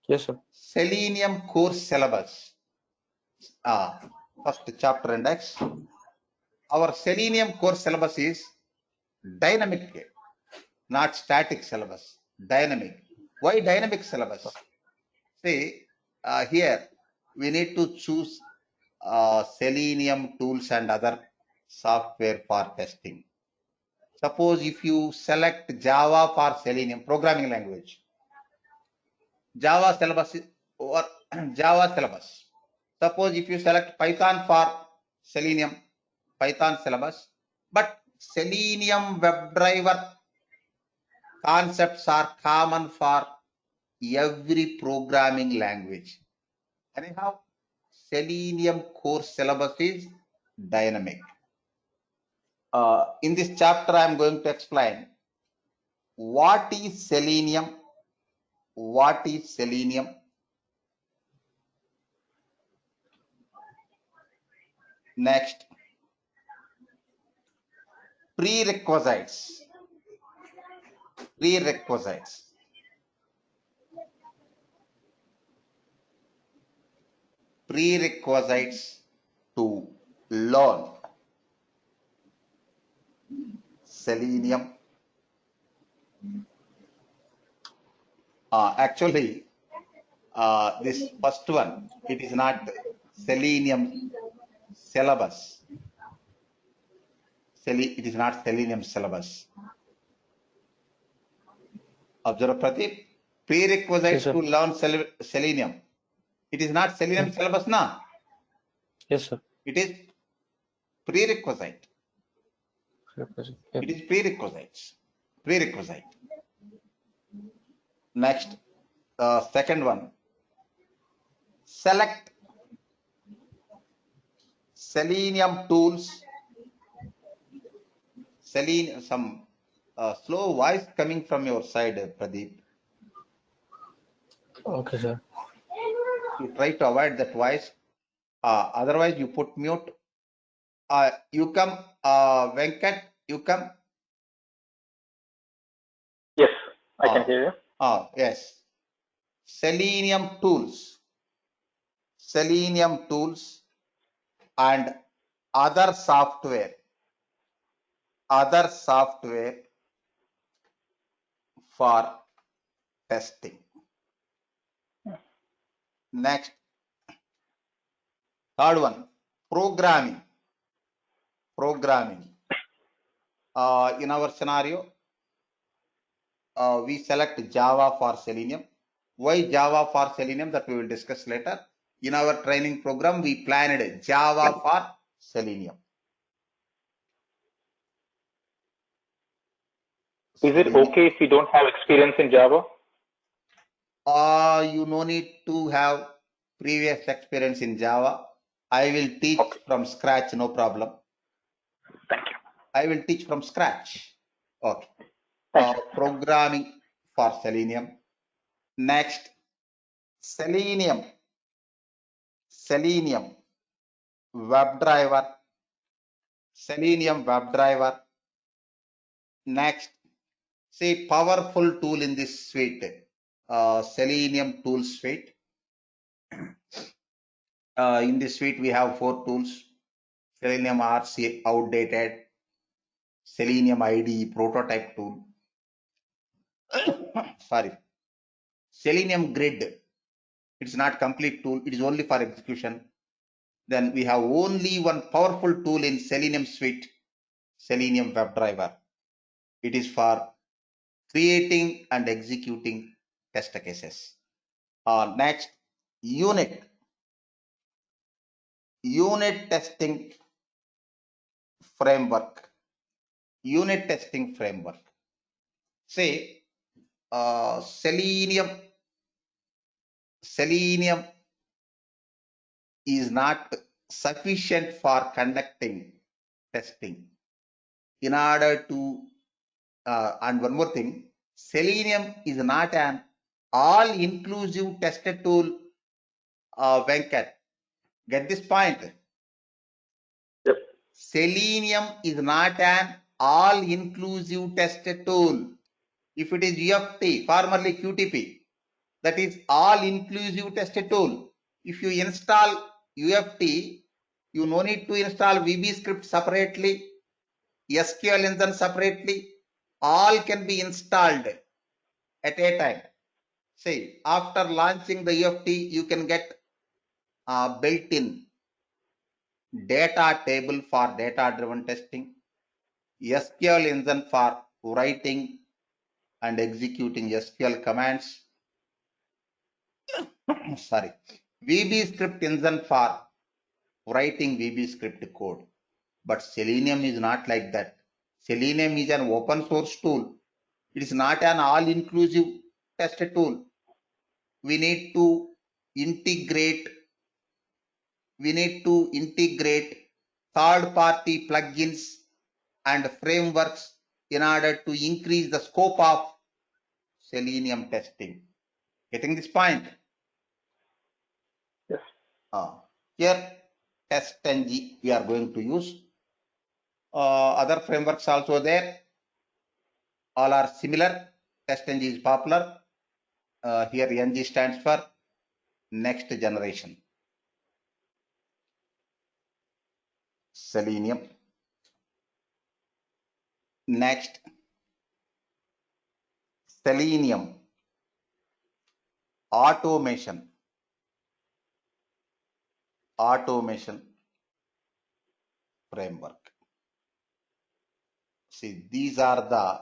Yes, sir. Selenium course syllabus. First chapter index. Our Selenium course syllabus is dynamic, not static syllabus. Dynamic. Why dynamic syllabus? See, here we need to choose Selenium tools and other software for testing. Suppose if you select Java for Selenium programming language, Java syllabus or Java syllabus. Suppose if you select Python for Selenium, Python syllabus, but Selenium WebDriver concepts are common for every programming language. Anyhow, Selenium course syllabus is dynamic. In this chapter, I am going to explain what is Selenium, what is Selenium, next prerequisites, prerequisites to learn Selenium. Actually, this first one, it is not Selenium syllabus. It is not Selenium syllabus. Observe, Pradeep. Prerequisites Yes, sir. to learn Selenium. It is not Selenium syllabus, na? Yes, sir. It is prerequisite. Yep. It is prerequisites. Prerequisite. Next, second one. Select Selenium tools. Selenium, some slow voice coming from your side, Pradeep. Okay, sir. You try to avoid that voice. Otherwise, you put mute. You come, Venkat, you come. Yes, I can hear you. Yes. Selenium tools and other software for testing. Next, third one, programming. In our scenario, we select Java for Selenium. Why Java for Selenium? That we will discuss later. In our training program, we planned Java for Selenium. Is it okay if you don't have experience in Java? You no need to have previous experience in Java. I will teach from scratch, no problem. Thank you. I will teach from scratch. Okay. Thank you. Programming for Selenium. Next, Selenium WebDriver. Next, say powerful tool in this suite, Selenium tool suite. In this suite, we have 4 tools. Selenium RC outdated, Selenium IDE prototype tool. Sorry. Selenium Grid. It's not complete tool. It is only for execution. Then we have only one powerful tool in Selenium suite, Selenium WebDriver. It is for creating and executing test cases. Next, unit testing framework. Say Selenium is not sufficient for conducting testing. In order to and one more thing, Selenium is not an all-inclusive test tool. Venkat, get this point? Yep. Selenium is not an all-inclusive test tool. If it is UFT, formerly QTP, That is all-inclusive test tool. If you install UFT, you no need to install VB script separately, SQL engine separately. All can be installed at a time. Say, after launching the UFT, you can get built-in data table for data-driven testing, SQL engine for writing and executing SQL commands, sorry, VB script engine for writing VB script code. But Selenium is not like that. Selenium is an open source tool. It is not an all-inclusive test tool. We need to integrate third-party plugins and frameworks in order to increase the scope of Selenium testing. Getting this point? Yes. Here, TestNG we are going to use. Other frameworks also there. All are similar. TestNG is popular. Here NG stands for next generation. Selenium. Next, Selenium automation framework. See, these are the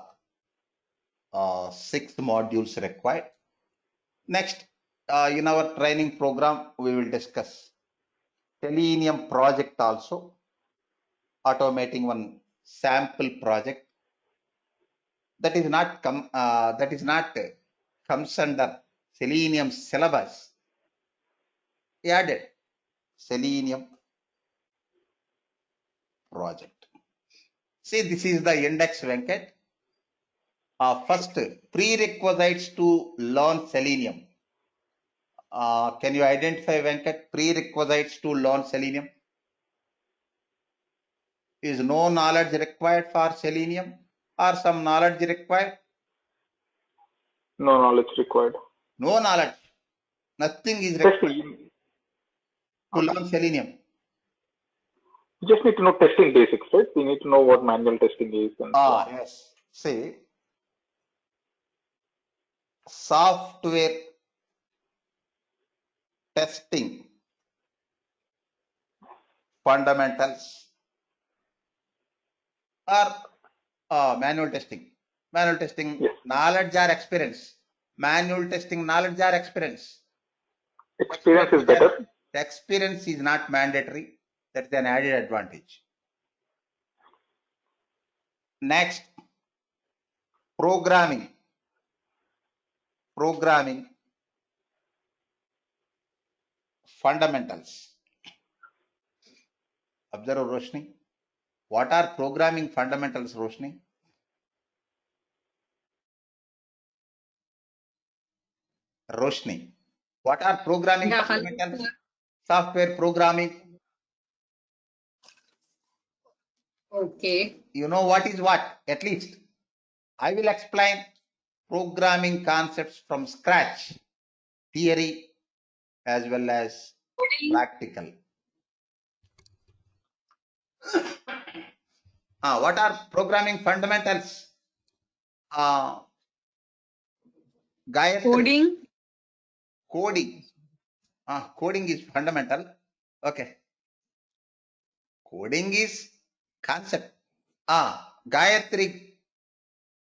6 modules required. Next, in our training program, we will discuss Selenium project also, automating one sample project that is not comes under Selenium syllabus. Added Selenium project. See, this is the index, Venkat. First, prerequisites to learn Selenium. Can you identify, Venkat, prerequisites to learn Selenium? Is no knowledge required for Selenium or some knowledge required? No knowledge required. No knowledge. Nothing is required to learn Selenium. You just need to know testing basics, right? We need to know what manual testing is. And yes. See, software testing fundamentals or manual testing. Manual testing, yes. Knowledge or experience. Manual testing, knowledge or experience. Experience is better. The experience is not mandatory. That's an added advantage. Next, programming fundamentals. Observe, Roshni. What are programming fundamentals, Roshni? Roshni. What are programming fundamentals? Software programming. Okay. You know what is what? At least I will explain programming concepts from scratch, theory as well as practical. What are programming fundamentals? Gayatri. Coding. Coding is fundamental. Okay. Coding is concept. Gayatri.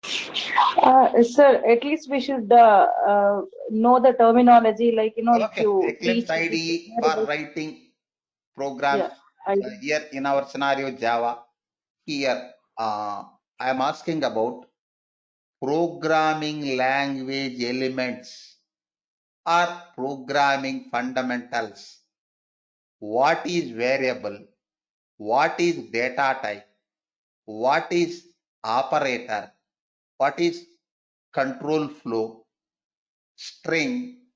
Sir, at least we should know the terminology, like, you know, Okay. if you Eclipse teach IDE for writing programs. Here in our scenario, Java. Here, I am asking about programming language elements or programming fundamentals. What is variable? What is data type? What is operator? What is control flow, string,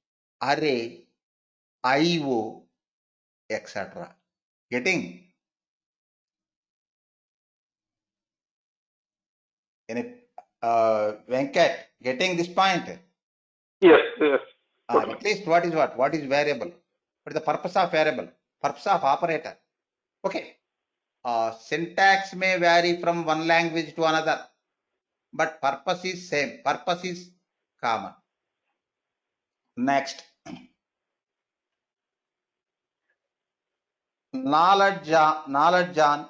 array, IO, etc. Getting? Venkat, getting this point? Yes, yes. Okay. At least what is what? What is variable? What is the purpose of variable? Purpose of operator. Okay. Syntax may vary from one language to another, but purpose is same. Purpose is common. Next. Knowledge on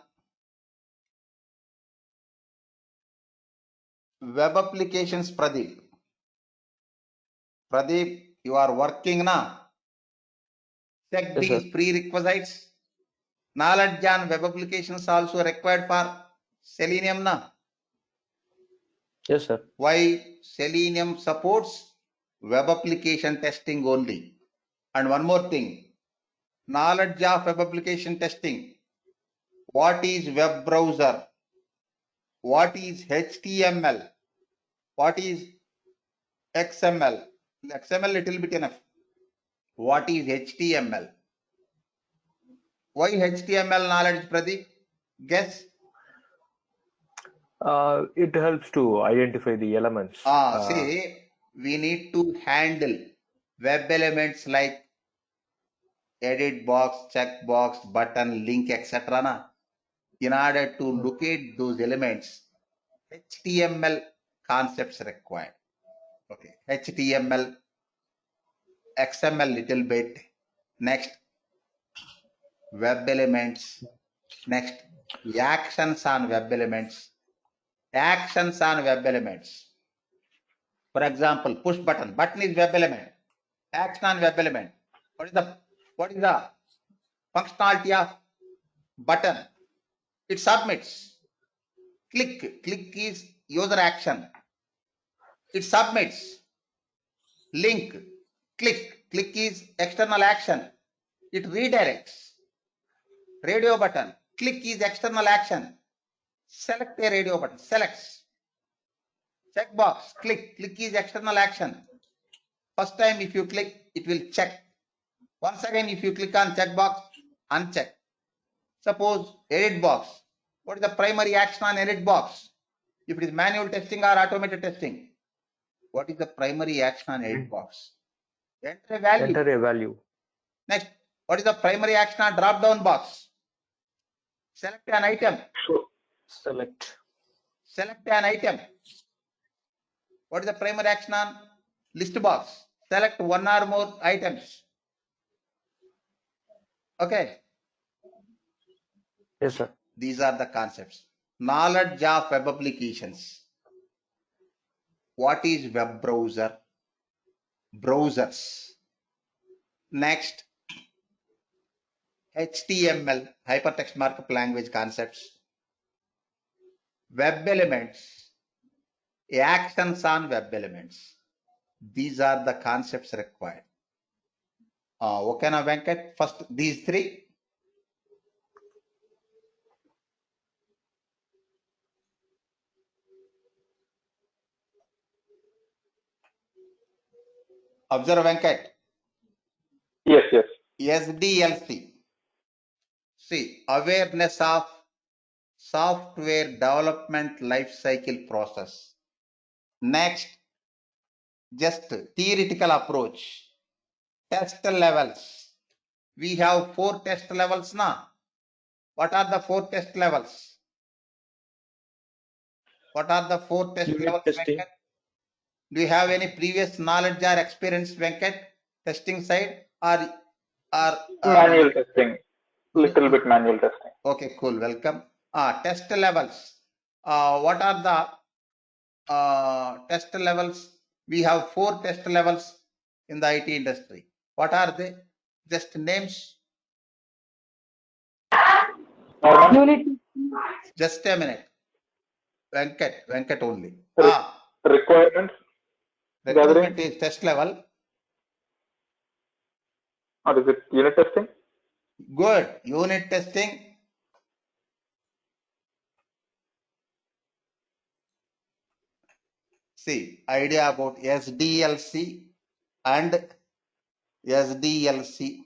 web applications. Pradeep, you are working now. Check Yes, these sir. prerequisites. Knowledge on web applications also required for Selenium now. Yes, sir. Why? Selenium supports web application testing only. And one more thing, knowledge of web application testing. What is web browser? What is HTML? What is XML? XML little bit enough. What is HTML? Why HTML knowledge, Pradeep? Guess. It helps to identify the elements. See, we need to handle web elements like edit box, check box, button, link, etc. Na? In order to locate those elements, HTML concepts required. Okay, HTML, XML little bit. Next, web elements. Next, actions on web elements. Actions on web elements. For example, push button. Button is web element. Action on web element. What is the functionality of button? It submits. Click is user action. It submits. Link, click is external action. It redirects. Radio button, click is external action. Select a radio button, selects. Checkbox, click is external action. First time if you click, it will check. Once again, if you click on checkbox, uncheck. Suppose edit box. What is the primary action on edit box? If it is manual testing or automated testing, what is the primary action on edit box? Enter a value. Enter a value. Next, what is the primary action on drop down box? Select an item. Select. Select an item. What is the primary action on list box? Select one or more items. Okay. Yes, sir. These are the concepts. Knowledge of web applications. What is web browser? Browsers. Next, HTML, hypertext markup language concepts. Web elements, actions on web elements. These are the concepts required. Okay, now Venkat, first these three. Observe Venkat. Yes. SDLC. See, awareness of software development life cycle process. Next, just theoretical approach. Test levels. We have 4 test levels now. What are the 4 test levels? What are the 4 test Unit levels, testing. Venkat? Do you have any previous knowledge or experience, Venkat? Testing side or Manual testing. Little bit manual testing. Okay, cool. Welcome. Test levels. What are the test levels? We have 4 test levels in the IT industry. What are they? Just names. Unit. Just a minute. Venkat only. Requirements. Requirement is test level. Or is it unit testing? Good. Unit testing. See, idea about SDLC and SDLC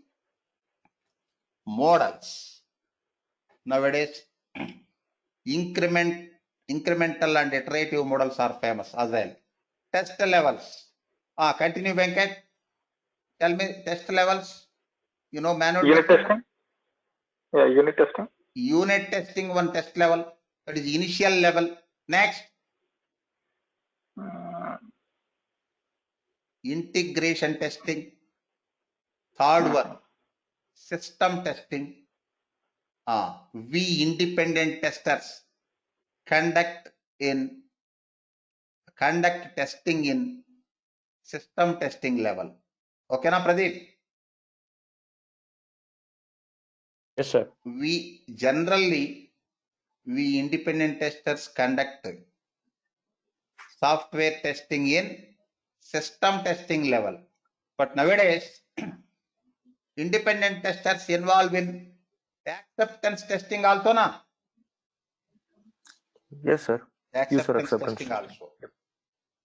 models. Nowadays, incremental and iterative models are famous as well. Test levels. Continue, Venkat. Tell me test levels. You know manual Unit testing? testing? Yeah, unit testing. Unit testing, one test level. That is initial level. Next, integration testing. Third one, system testing. We independent testers conduct testing in system testing level. Okay, na Pradeep? Yes, sir. We independent testers conduct software testing in system testing level. But nowadays, independent testers involved in acceptance testing also, na? Yes, sir. User Acceptance acceptance. testing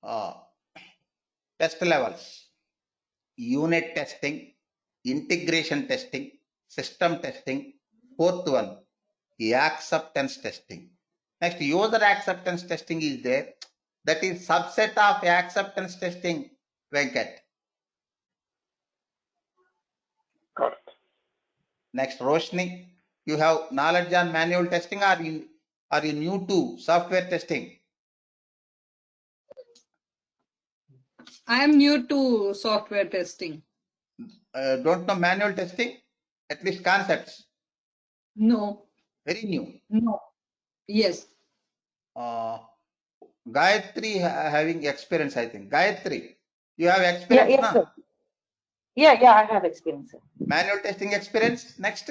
also. Test levels, unit testing, integration testing, system testing. Fourth one, acceptance testing. Next, user acceptance testing is there. That is subset of acceptance testing, Venkat. Got it. Next, Roshni, you have knowledge on manual testing, or are you new to software testing? I am new to software testing. Don't know manual testing? At least concepts. No, Very new. no. Yes. Gayatri having experience, I think. Gayatri, you have Yeah, experience, yes, na? sir. Yeah, I have experience, sir. Manual testing experience. Next,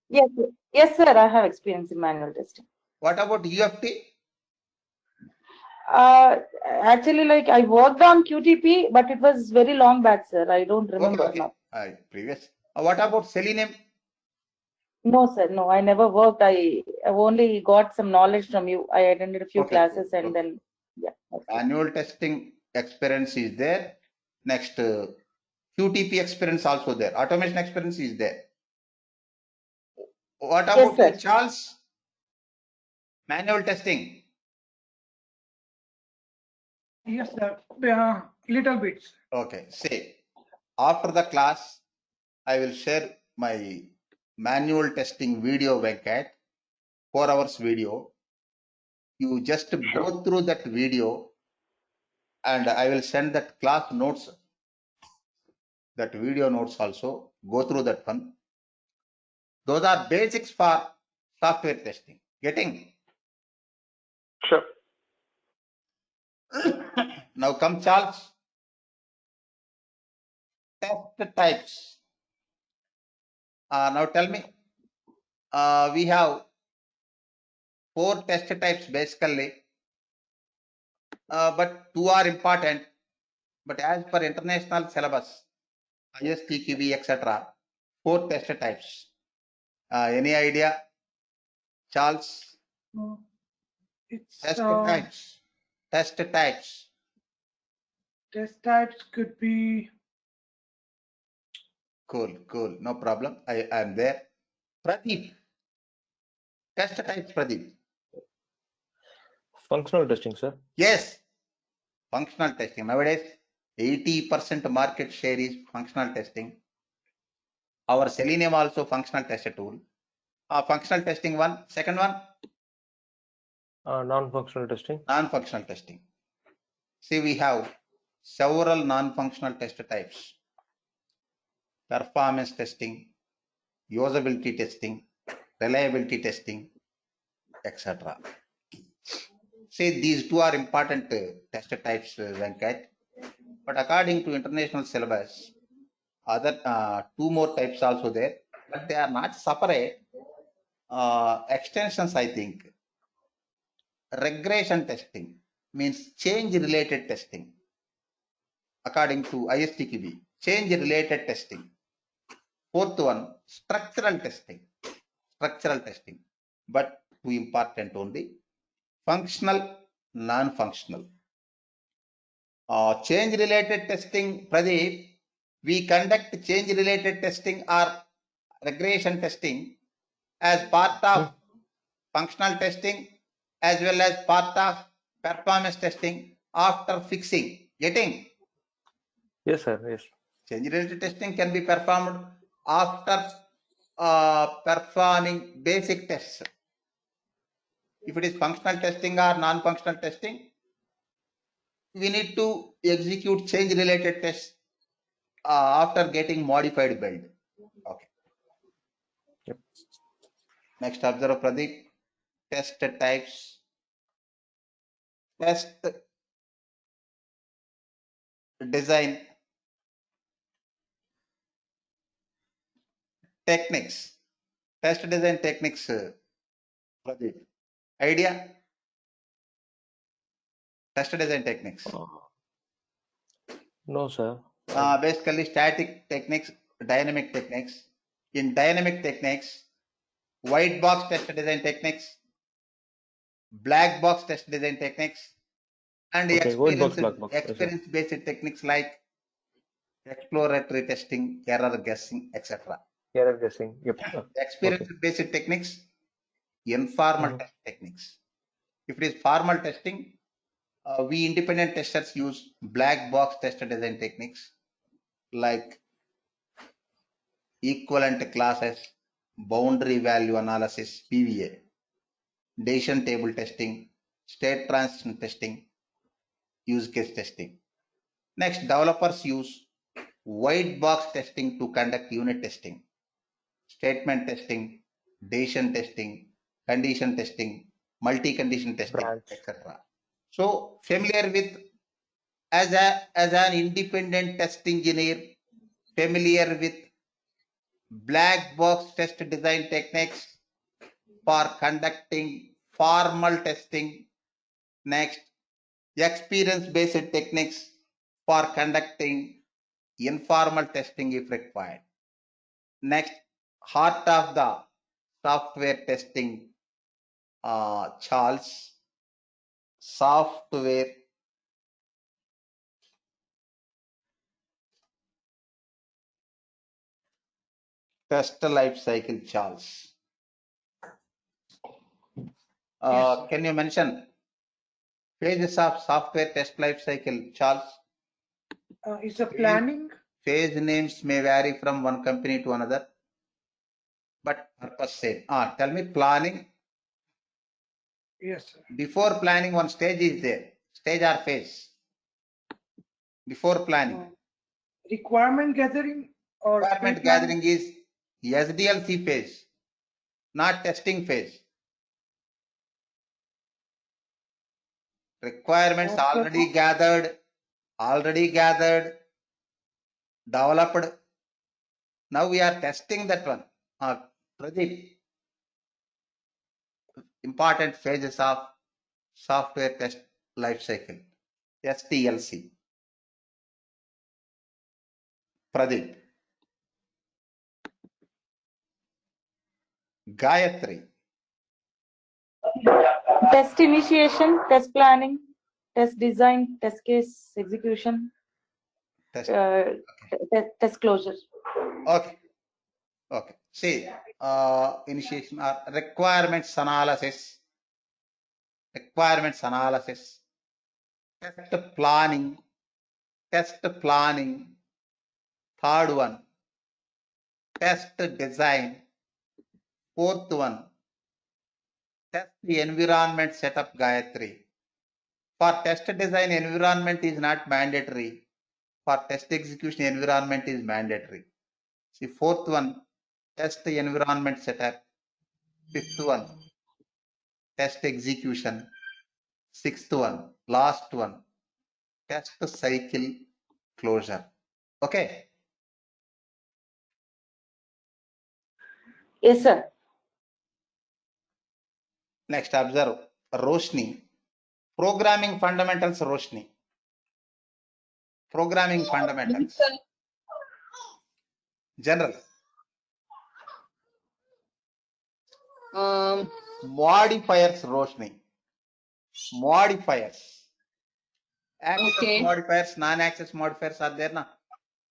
Yes, sir, I have experience in manual testing. what about UFT? Actually, like I worked on QTP, but it was very long back, sir. I don't remember Okay. now. Previous. What about Selenium? No, sir, no, I never worked. I've only got some knowledge from you. I attended a few Okay, classes cool, and then, yeah. that's it. Manual testing experience is there. Next, QTP experience also there. Automation experience is there. What Yes, about sir. you, Charles? Manual testing. Yes, sir. Little bits. Okay. Say, after the class, I will share my manual testing video, Venkat, 4 hours video. You just go through that video, and I will send that class notes, that video notes also. Go through that one. Those are basics for software testing. Getting? Sure. Now come, Charles. Test types. Now tell me, we have 4 test types basically, but 2 are important. But as per international syllabus, ISTQB, etc., 4 test types. Any idea, Charles? It's Test types. Test types. test types could be Cool. No problem. I am there. Pradeep. Test types, Pradeep. Functional testing, sir. Yes. Functional testing. Nowadays, 80% market share is functional testing. Our Selenium also functional test tool. Functional testing one. Second one, Non-functional testing. non-functional testing. See, we have several non-functional test types. Performance testing, usability testing, reliability testing, etc. See, these 2 are important test types, Venkat. But according to international syllabus, other 2 more types also there, but they are not separate. Extensions, I think. Regression testing means change related testing. According to ISTQB, change related testing. Fourth one, structural testing. But 2 important only. Functional, non-functional. Change related testing, Pradeep, we conduct change related testing or regression testing as part of functional testing as well as part of performance testing after fixing. Getting? Yes, sir. Yes. Change related testing can be performed after performing basic tests. If it is functional testing or non-functional testing, we need to execute change related tests after getting modified build. Okay. Yep. Next, observe Pradeep. Test types. Test design techniques. Test design techniques. Pradeep. Idea? Test design techniques. No, sir. Basically static techniques, dynamic techniques. In dynamic techniques, white box test design techniques, black box test design techniques, and Okay, white box, black box. Yes, sir. experience based techniques like exploratory testing, error guessing, etc. Error guessing. Yep. Experience based techniques, informal test techniques. If it is formal testing, we independent testers use black box test design techniques like equivalent classes, boundary value analysis, PVA, decision table testing, state transition testing, use case testing. Next, developers use white box testing to conduct unit testing, statement testing, decision testing, condition testing, multi-condition testing, Branch. etc. So familiar with as an independent test engineer, familiar with black box test design techniques for conducting formal testing. Next, experience based techniques for conducting informal testing if required. Next, heart of the software testing, Charles, software test life cycle, Charles. Yes. Can you mention phases of software test life cycle, Charles? It's a planning. Phase names may vary from one company to another, but purpose same. Tell me planning. Yes, sir. Before planning, one stage is there. Stage or phase? Before planning. Requirement gathering or Requirement pre-plan? gathering is SDLC phase, not testing phase. Requirements Okay. already gathered, developed. Now we are testing that one. Pradeep, important phases of software test life cycle, STLC. Pradeep. Gayatri. Test initiation, test planning, test design, test case execution, Test. test closure. Okay. Okay. See, initiation or requirements analysis, test planning, third one, test design, fourth one, test the environment setup, Gayatri. For test design, environment is not mandatory. For test execution, environment is mandatory. See, fourth one, test the environment setup. Fifth one, test execution. Sixth one, last one, test cycle closure. Okay. Yes, sir. Next, observe Roshni. Programming fundamentals, Roshni. Programming fundamentals. General. Modifiers, Roshni. Modifiers. Access Okay. modifiers, non-access modifiers are there now.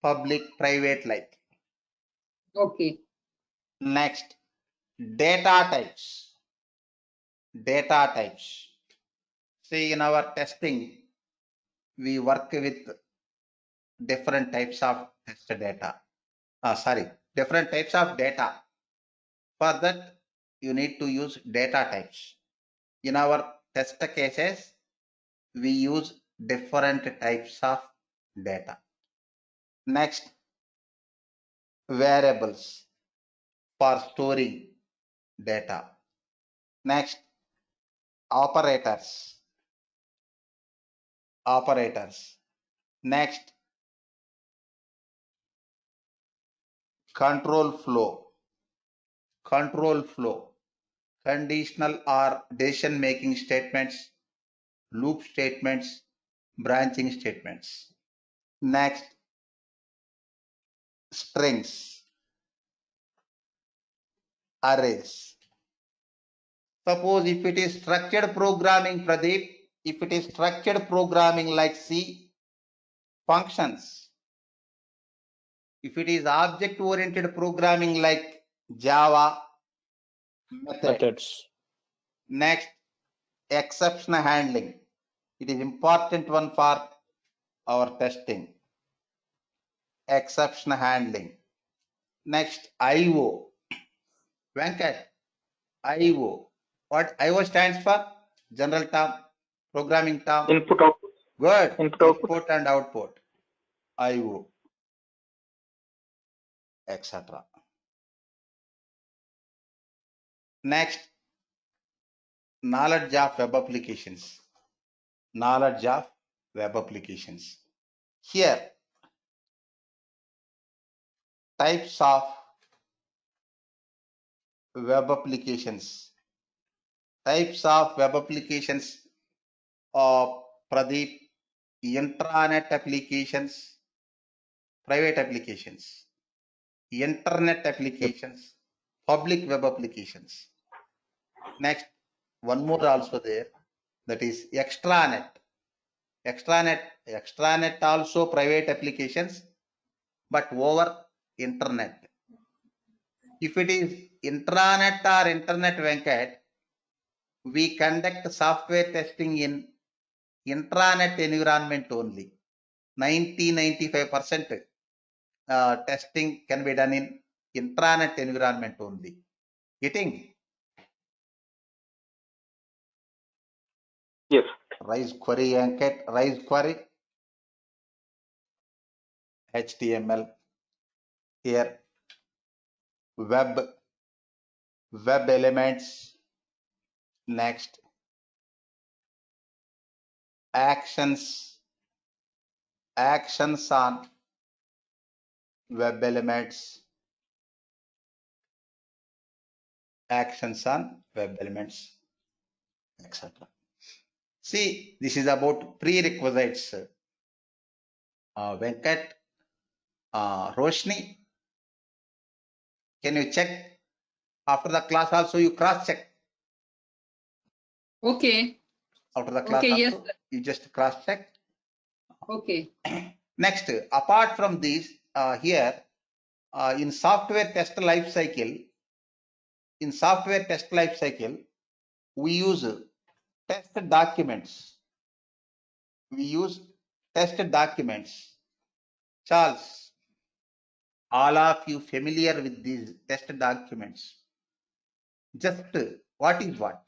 Public, private, like. Okay. Next, data types. Data types. See, in our testing, we work with different types of test data. Different types of data. For that, you need to use data types. In our test cases, we use different types of data. Next, variables for storing data. Next, operators. Next, control flow, conditional or decision making statements, loop statements, branching statements. Next, strings, arrays. Suppose if it is structured programming, Pradeep, if it is structured programming like C, functions. If it is object oriented programming like Java, Methods. Next, exception handling. It is important one for our testing. Exception handling. Next, IO. Venkat, IO. What IO stands for? General term, programming term. Input output. Good. Input and output. IO, etc. Next, knowledge of web applications. Here, types of web applications. Pradeep, intranet applications, private applications, internet applications, public web applications. Next, one more also there, that is extranet. Extranet also private applications, but over internet. If it is intranet or internet, Venkat, we conduct software testing in intranet environment only. 90-95% testing can be done in intranet environment only. Getting? Yes. Rise query, Venkat, rise query, HTML. Here, web elements. Next, actions on web elements. Etc. See, this is about prerequisites. Venkat, Roshni, can you check? After the class also you cross check. Okay. After the class Okay, also, yes. you just cross check. Okay. Next, apart from this, here in software test life cycle, we use test documents. Charles, all of you familiar with these test documents? Just what is what?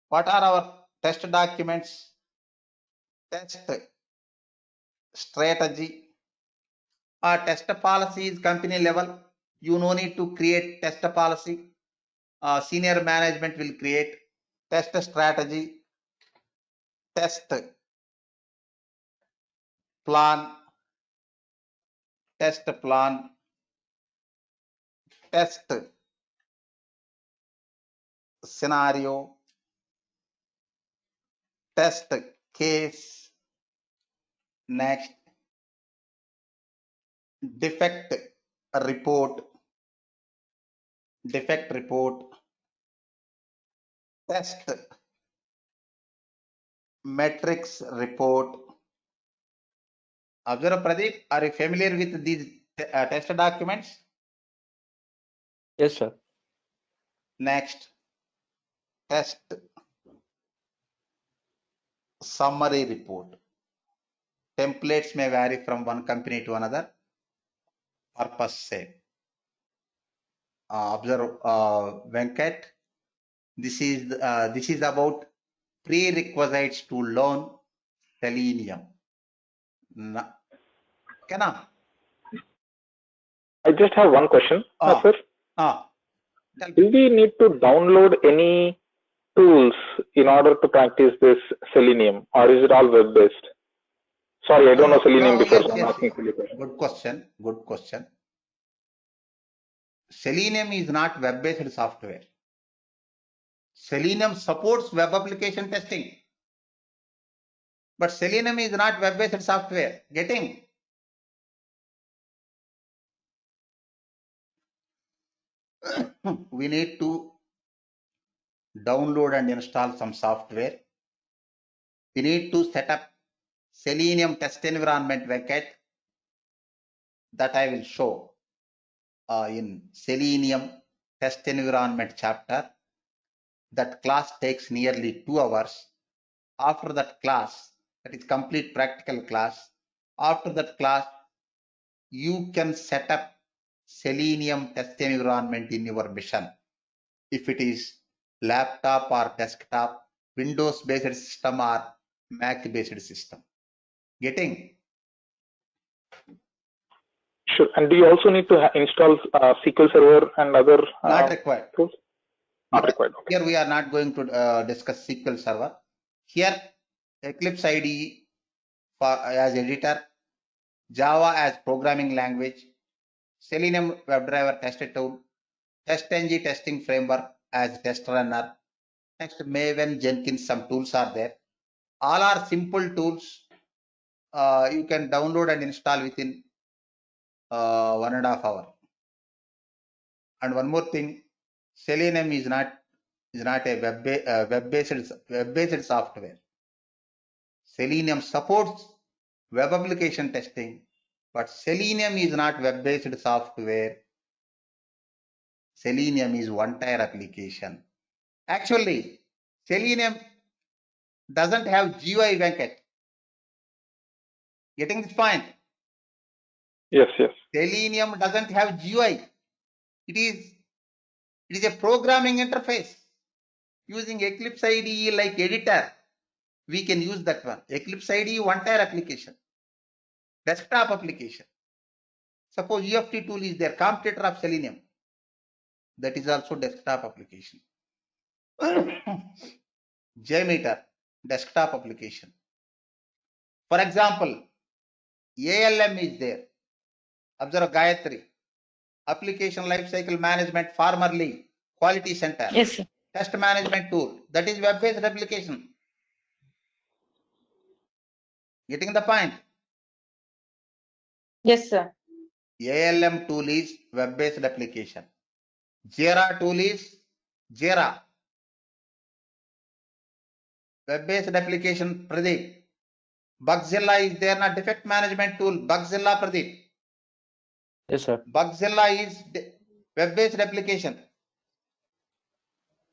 What are our test documents? Test strategy. Test policy is company level. You no need to create test policy. Senior management will create test strategy, test plan, test scenario, test case. Next, defect report, test metrics report. Observe, Pradeep, are you familiar with these test documents? Yes, sir. Next, test summary report. Templates may vary from one company to another. Purpose same. Observe, Venkat. This is about prerequisites to learn Selenium. Okay, na? I just have one question, Ah. sir. Tell me. Do we need to download any tools in order to practice this Selenium, or is it all web-based? Sorry, I don't know Selenium before, so I'm asking silly question. Good question. Good question. Selenium is not web-based software. Selenium supports web application testing. But Selenium is not web-based software. Getting? We need to download and install some software. We need to set up Selenium test environment, Venkat, that I will show in Selenium test environment chapter. That class takes nearly 2 hours. After that class, that is complete practical class. After that class, you can set up Selenium test environment in your machine. If it is laptop or desktop, Windows based system or Mac based system. Getting? Sure. And do you also need to install SQL Server and other Not required. tools? Not required. Okay. Here we are not going to discuss SQL Server. Here Eclipse IDE as editor, Java as programming language, Selenium WebDriver test tool, TestNG testing framework as test runner. Next, Maven, Jenkins, some tools are there. All are simple tools. You can download and install within 1.5 hours. And one more thing, Selenium is not a web-based software. Selenium supports web application testing, but Selenium is not web-based software. Selenium is one-tier application. Actually, Selenium doesn't have GUI, Venkat. Getting this point? Yes, yes. Selenium doesn't have GUI. It is a programming interface. Using Eclipse IDE like editor, we can use that one. Eclipse IDE one-tier application, desktop application. Suppose UFT tool is their competitor of Selenium. That is also desktop application. JMeter, desktop application. For example, ALM is there. Observe Gayatri. Application Lifecycle Management, formerly Quality Center. Yes, sir. Test management tool. That is web-based application. Getting the point? Yes, sir. ALM tool is web-based application. Jira tool is Jira. Web-based application, Pradeep. Bugzilla is there, not defect management tool. Bugzilla, Pradeep. Yes, sir. Bugzilla is web-based application.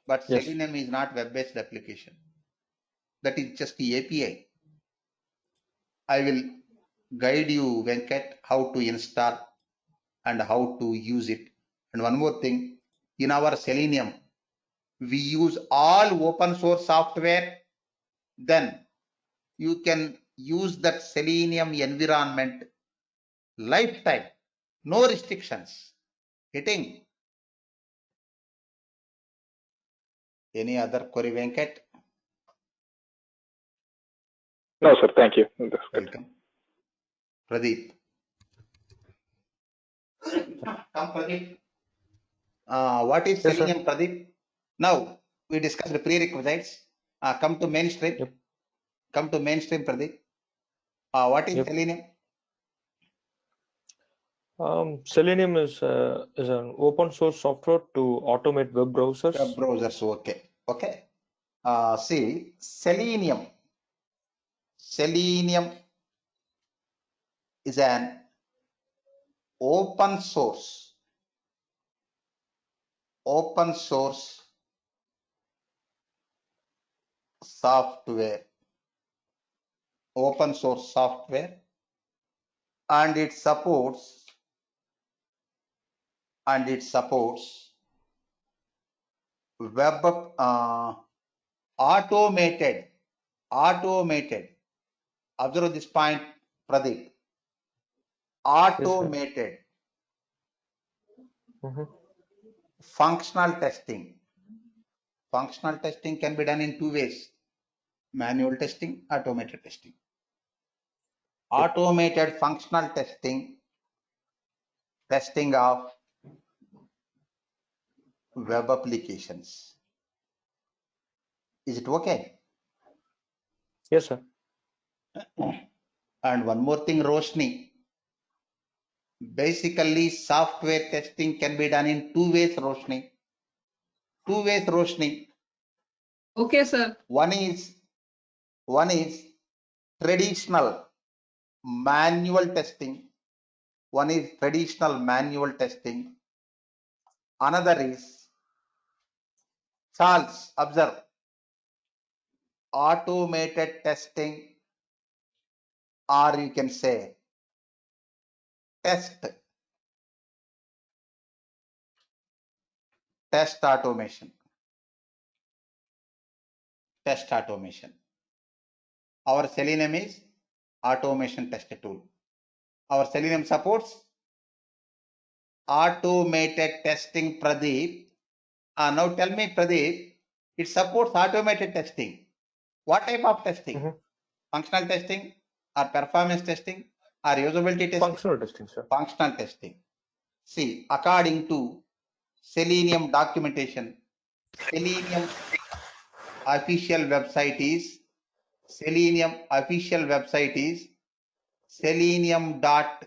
But Yes. Selenium is not web-based application. That is just the API. I will guide you, Venkat, how to install and how to use it. And one more thing, in our Selenium, we use all open source software. Then you can use that Selenium environment lifetime, no restrictions. Getting? Any other query, Venkat? No, sir. Thank you. That's good. Welcome. Pradeep. Come, Pradeep. What is Yes, sir. Selenium, Pradeep? Now, we discussed the prerequisites. Come to mainstream. Yep. Come to mainstream, Pradeep. What is Yep. Selenium? Selenium is an open source software to automate web browsers. Web browsers, okay. Okay. See, Selenium is an open source software open source software, and it supports web automated observe this point, Pradeep. Automated functional testing. Functional testing can be done in two ways: manual testing, automated testing. Automated functional testing of web applications. Is it okay? Yes, sir. And one more thing, Roshni. Basically, software testing can be done in two ways, Roshni. Okay, sir. One is traditional manual testing. Another is, Charles, observe, automated testing, or you can say test automation. Our Selenium is automation test tool. Our Selenium supports automated testing, Pradeep. Now tell me, Pradeep, it supports automated testing. What type of testing? Functional testing or performance testing or usability testing? Functional testing, sir. Functional testing. See, according to Selenium documentation, Selenium official website is selenium dot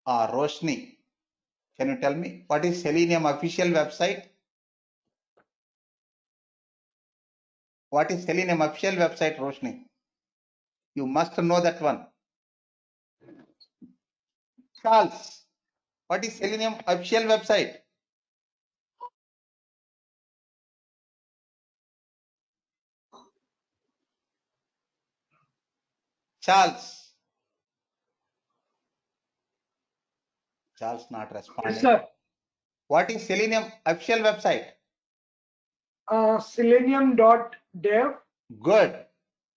Roshni. Can you tell me what is Selenium official website? What is Selenium official website, Roshni? You must know that one. Charles, what is Selenium official website? Charles not responding. Yes, sir. What is Selenium official website? Selenium.dev. Good.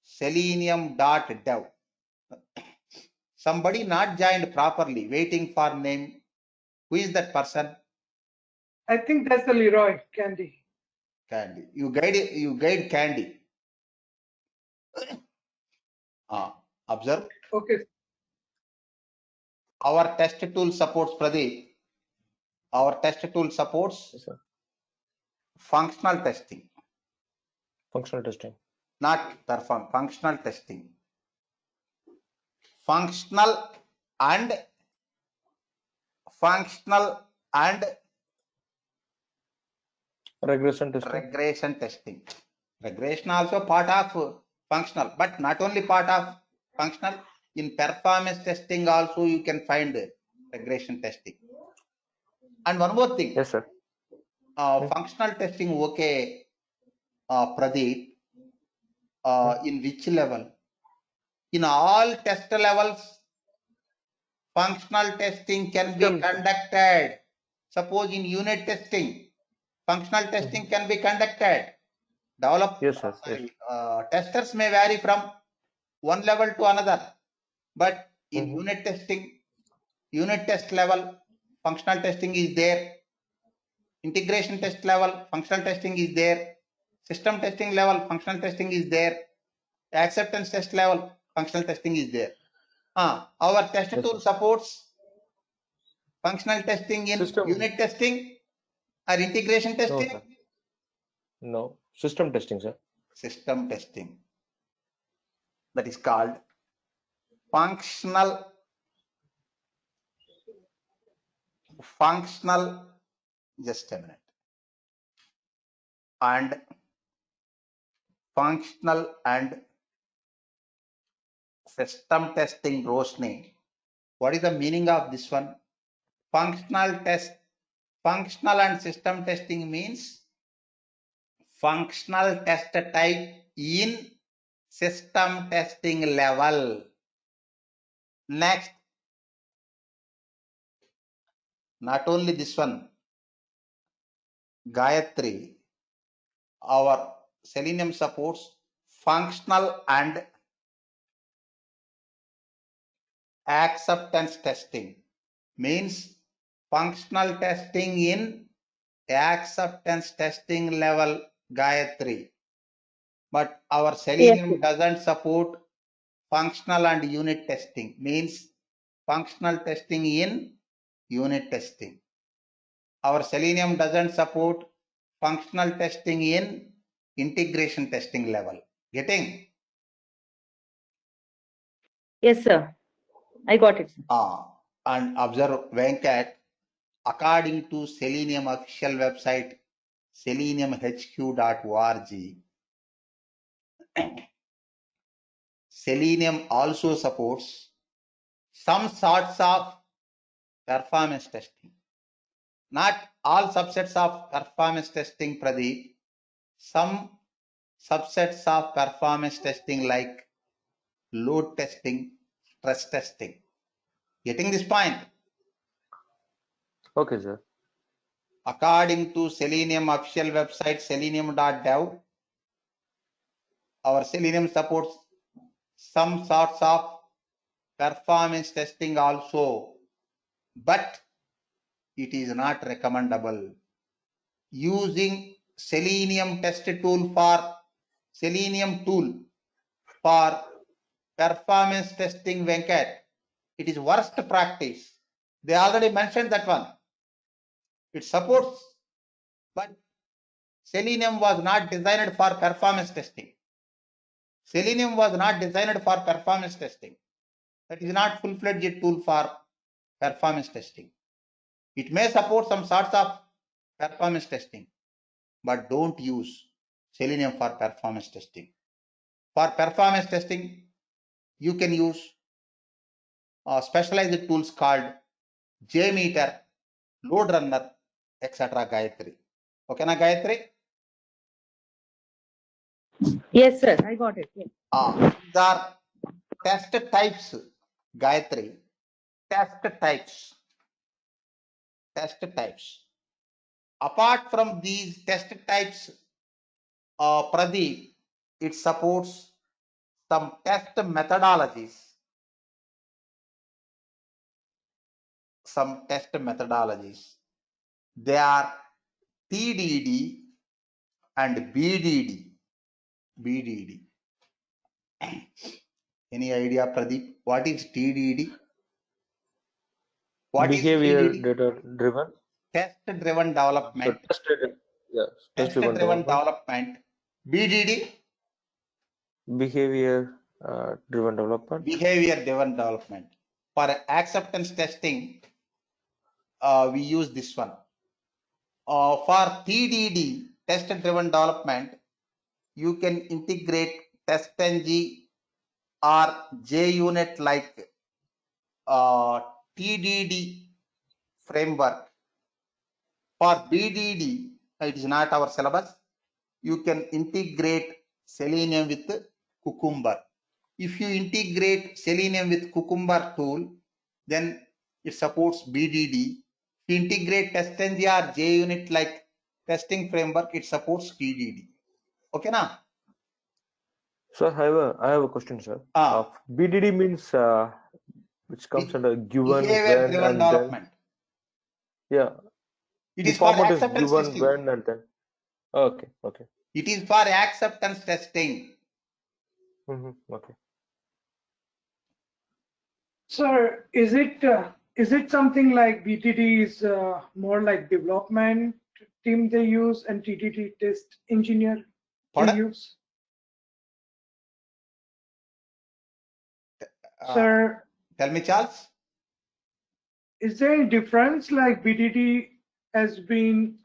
Selenium.dev. Somebody not joined properly, waiting for name. Who is that person? I think that's the Leroy Candy. Candy. You guide Candy. Observe. Okay. Our test tool supports, Pradeep. Our test tool supports Yes, sir. functional testing. Functional testing. Not functional testing. Functional and Regression testing. regression testing. Regression also part of functional, but not only part of functional. In performance testing also you can find regression testing. And one more thing. Yes, sir. Functional testing, okay, Pradeep. In which level? In all test levels, functional testing can be conducted. Suppose in unit testing, functional testing can be conducted. Yes, sir. Yes. Testers may vary from one level to another, but in unit test level, functional testing is there. Integration test level, functional testing is there. System testing level, functional testing is there. Acceptance test level, functional testing is there. Our test tool supports functional testing in unit testing or integration testing? No. System testing, sir. System testing. That is called functional. Just a minute. And functional and system testing, Roshni. What is the meaning of this one? Functional and system testing means functional test type in system testing level. Next, not only this one, Gayatri, our Selenium supports functional and acceptance testing. Means functional testing in acceptance testing level, Gayatri. But our Selenium doesn't support functional and unit testing. Means functional testing in unit testing. Our Selenium doesn't support functional testing in integration testing level. Getting? Yes, sir. I got it. And observe Venkat, according to Selenium official website, seleniumhq.org, Selenium also supports some sorts of performance testing. Not all subsets of performance testing, Pradeep. Some subsets of performance testing like load testing, stress testing. Getting this point? Okay, sir. According to Selenium official website, selenium.dev, our Selenium supports some sorts of performance testing also, but it is not recommendable. Using Selenium test tool for Selenium tool for performance testing, Venkat, it is worst practice. They already mentioned that one. It supports, but Selenium was not designed for performance testing. Selenium was not designed for performance testing. That is not full-fledged tool for performance testing. It may support some sorts of performance testing, but don't use Selenium for performance testing. For performance testing, you can use specialized tools called JMeter, Load Runner, etc. Gayatri. Okay, na Gayatri? Yes, sir. I got it. Yes. These are test types, Gayatri. Test types. Test types. Apart from these test types, Pradeep, it supports some test methodologies. Some test methodologies. They are TDD and BDD. BDD. Any idea, Pradeep? What is TDD? What Behavior is TDD? data driven. Test driven development. So test driven development. BDD? Behavior driven development. Behavior driven development. For acceptance testing, we use this one. For TDD, test driven development, you can integrate TestNG or JUnit like TDD framework. For BDD, it is not our syllabus. You can integrate Selenium with Cucumber. If you integrate Selenium with Cucumber tool, then it supports BDD. If you integrate TestNG or JUnit like testing framework, it supports TDD. Okay, now? Sir, I have a question, sir. BDD means which comes under given, behavior when, driven and development. then. Yeah. It The is for format is acceptance given, testing. when, and then. Okay. It is for acceptance testing. Okay. Sir, is it something like BTD is more like development team they use and TDD test engineer they use? Sir, tell me, Charles. Is there any difference like BTD has been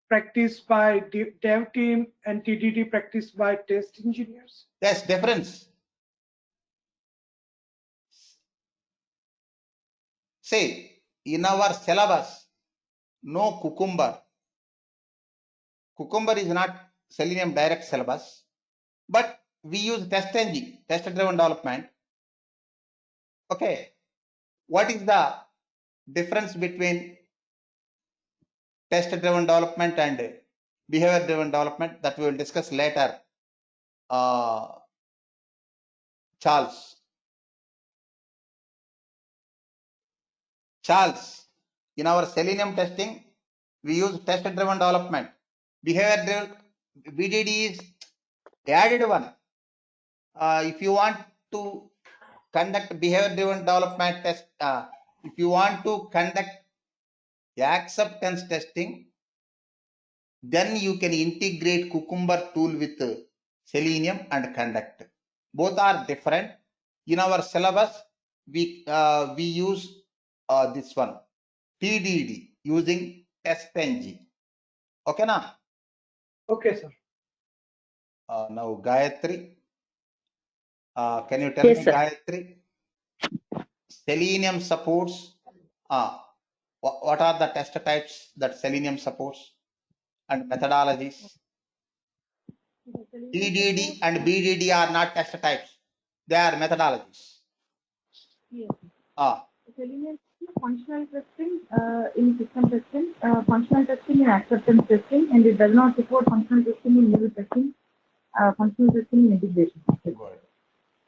practiced by dev team and TDD practiced by test engineers? Yes, difference. Say, in our syllabus, no Cucumber. Cucumber is not Selenium direct syllabus. but we use test-ng, test-driven development. Okay, what is the difference between test-driven development and behavior-driven development? That we will discuss later. Charles, in our Selenium testing, we use test-driven development. Behavior-driven BDD is added one. If you want to conduct behavior-driven development test, if you want to conduct acceptance testing, then you can integrate Cucumber tool with Selenium and conduct. Both are different. In our syllabus, we use this one, TDD, using test-ng. Okay, na? Okay, sir. Now Gayatri, can you tell Yes, me, sir. Gayatri, Selenium supports, what are the test types that Selenium supports and methodologies? TDD and BDD are not test types, they are methodologies. Yes. Selenium functional testing in system testing, functional testing in acceptance testing, and it does not support functional testing in unit testing, functional testing in integration. Good.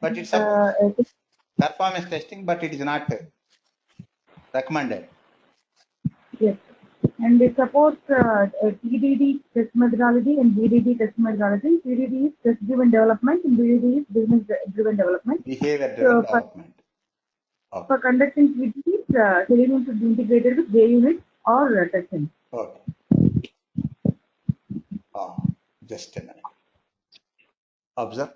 But it supports performance testing, but it is not recommended. Yes, and it supports TDD test methodology and BDD test methodology. TDD is test-driven development, and BDD is business-driven development. Behavior-driven development. Okay. For conducting TDDs, Selenium should be integrated with JUnit or testing. Okay. Just a minute. Observe,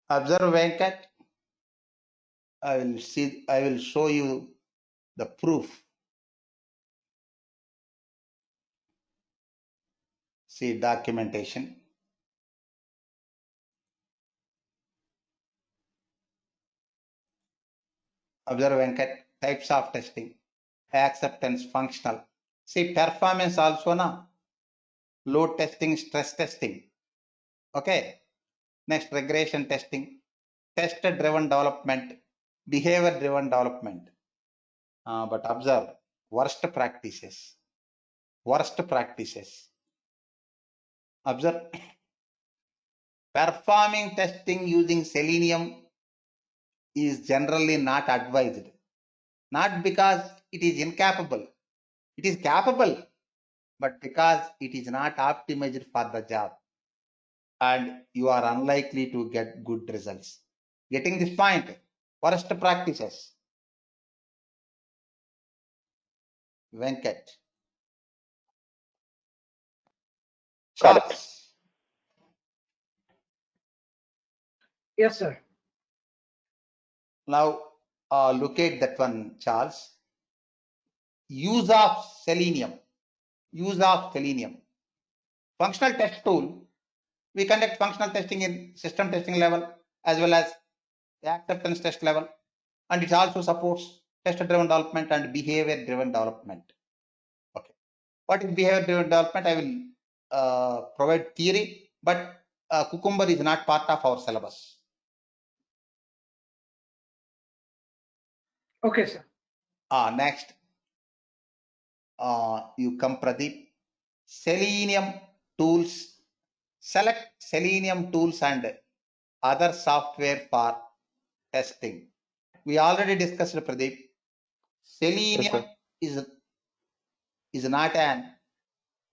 Venkat. I will show you the proof. See documentation. Observe, Venkat, types of testing, acceptance, functional. See performance also na, load testing, stress testing. Okay. Next, regression testing, test-driven development, behavior-driven development. But observe, worst practices. Observe, performing testing using Selenium is generally not advised. Not because it is incapable. It is capable, but because it is not optimized for the job. And you are unlikely to get good results. Getting this point? Worst practices. Venkat. Charles. Yes, sir. Now look at that one, Charles. Use of Selenium. Functional test tool. We conduct functional testing in system testing level as well as the acceptance test level, and it also supports test-driven development and behavior-driven development. Okay, what is behavior-driven development? I will provide theory, but Cucumber is not part of our syllabus. Okay, sir. Next, you come, Pradeep. Selenium tools. Select Selenium tools and other software for testing. We already discussed, Pradeep. Selenium is not an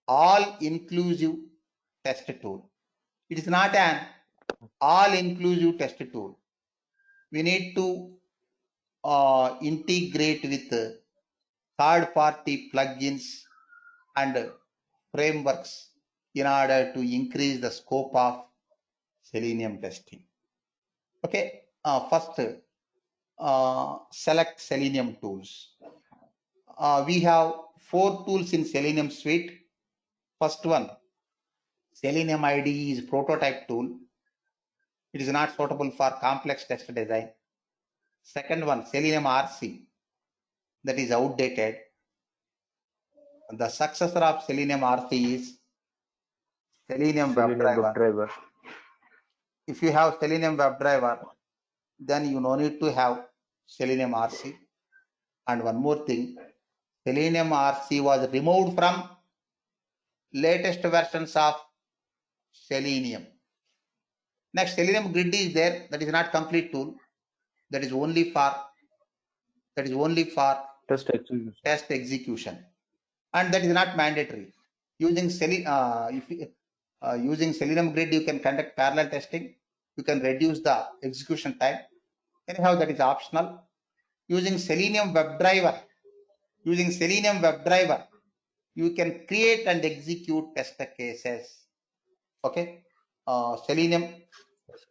all-inclusive test tool. It is not an all-inclusive test tool. We need to integrate with third-party plugins and frameworks in order to increase the scope of Selenium testing. Okay, first select Selenium tools. We have 4 tools in Selenium suite. First one, Selenium IDE is prototype tool. It is not suitable for complex test design. Second one, Selenium RC, that is outdated. The successor of Selenium RC is Selenium WebDriver. if you have Selenium WebDriver, then you no need to have Selenium RC. And one more thing, Selenium RC was removed from latest versions of Selenium. Next, Selenium Grid is there. That is not complete tool. That is only for Test execution. And that is not mandatory. Using using Selenium Grid, you can conduct parallel testing. You can reduce the execution time. Anyhow, that is optional. Using Selenium WebDriver, you can create and execute test cases. Okay. Selenium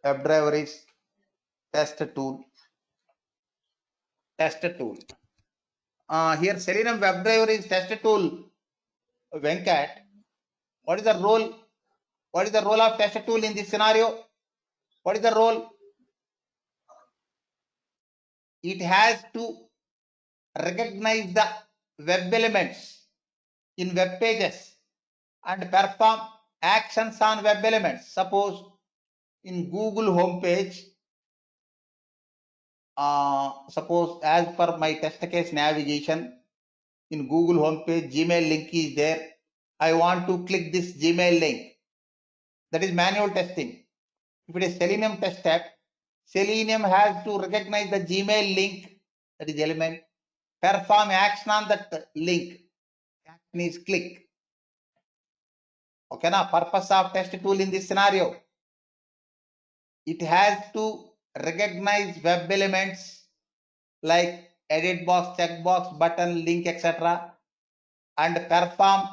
WebDriver is test tool. Here Selenium WebDriver is test tool. Venkat, what is the role? What is the role of test tool in this scenario? What is the role? It has to recognize the web elements in web pages and perform actions on web elements. Suppose in Google homepage, suppose as per my test case navigation, in Google homepage, Gmail link is there. I want to click this Gmail link. That is manual testing. If it is Selenium test app, Selenium has to recognize the Gmail link, that is element, perform action on that link. Action is click. Okay, now purpose of test tool in this scenario, it has to recognize web elements like edit box, checkbox, button, link, etc. and perform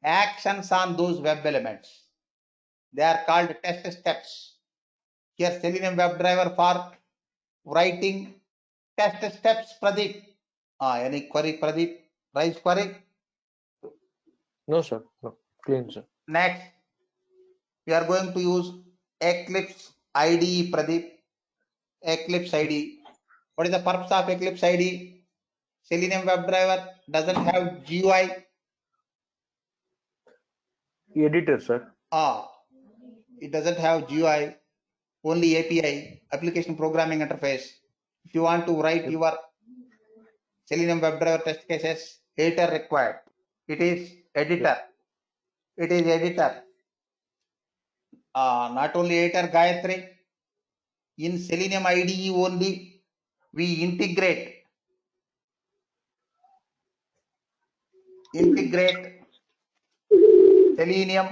actions on those web elements. They are called test steps. Here Selenium WebDriver for writing test steps. Pradeep, any query, Pradeep? Raise query? No, sir. No. Clean, sir. Next, we are going to use Eclipse IDE, Pradeep. Eclipse IDE. What is the purpose of Eclipse IDE? Selenium WebDriver doesn't have GUI. Editor, sir. It doesn't have GUI, only API, application programming interface. If you want to write your Selenium WebDriver test cases, editor required. It is editor. It is editor. Not only editor, Gayatri. In Selenium IDE only, we integrate Selenium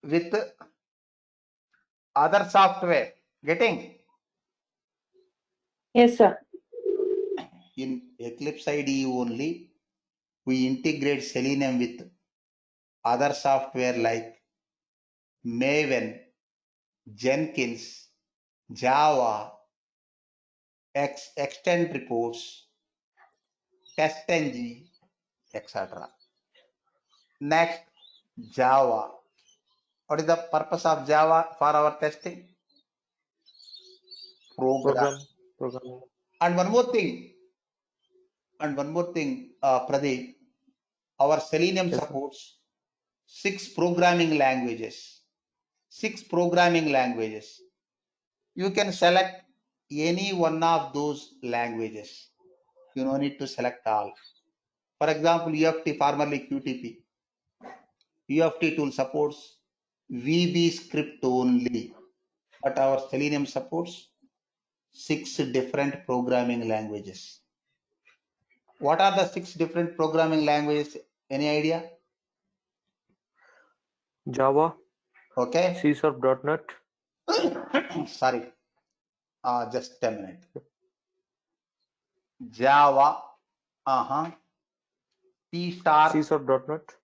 with other software. Getting? Yes, sir. In Eclipse IDE only, we integrate Selenium with other software like Maven, Jenkins, Java, Extend Reports, TestNG, etc. Next, Java. What is the purpose of Java for our testing? Program. And one more thing, Pradeep, our Selenium supports 6 programming languages. You can select any one of those languages. You don't need to select all. For example, UFT, formerly QTP. UFT tool supports VB script only, but our Selenium supports 6 different programming languages. What are the 6 different programming languages? Any idea? Java. Okay. C#.NET. Sorry. Just a minute. Java. C#. C#.NET.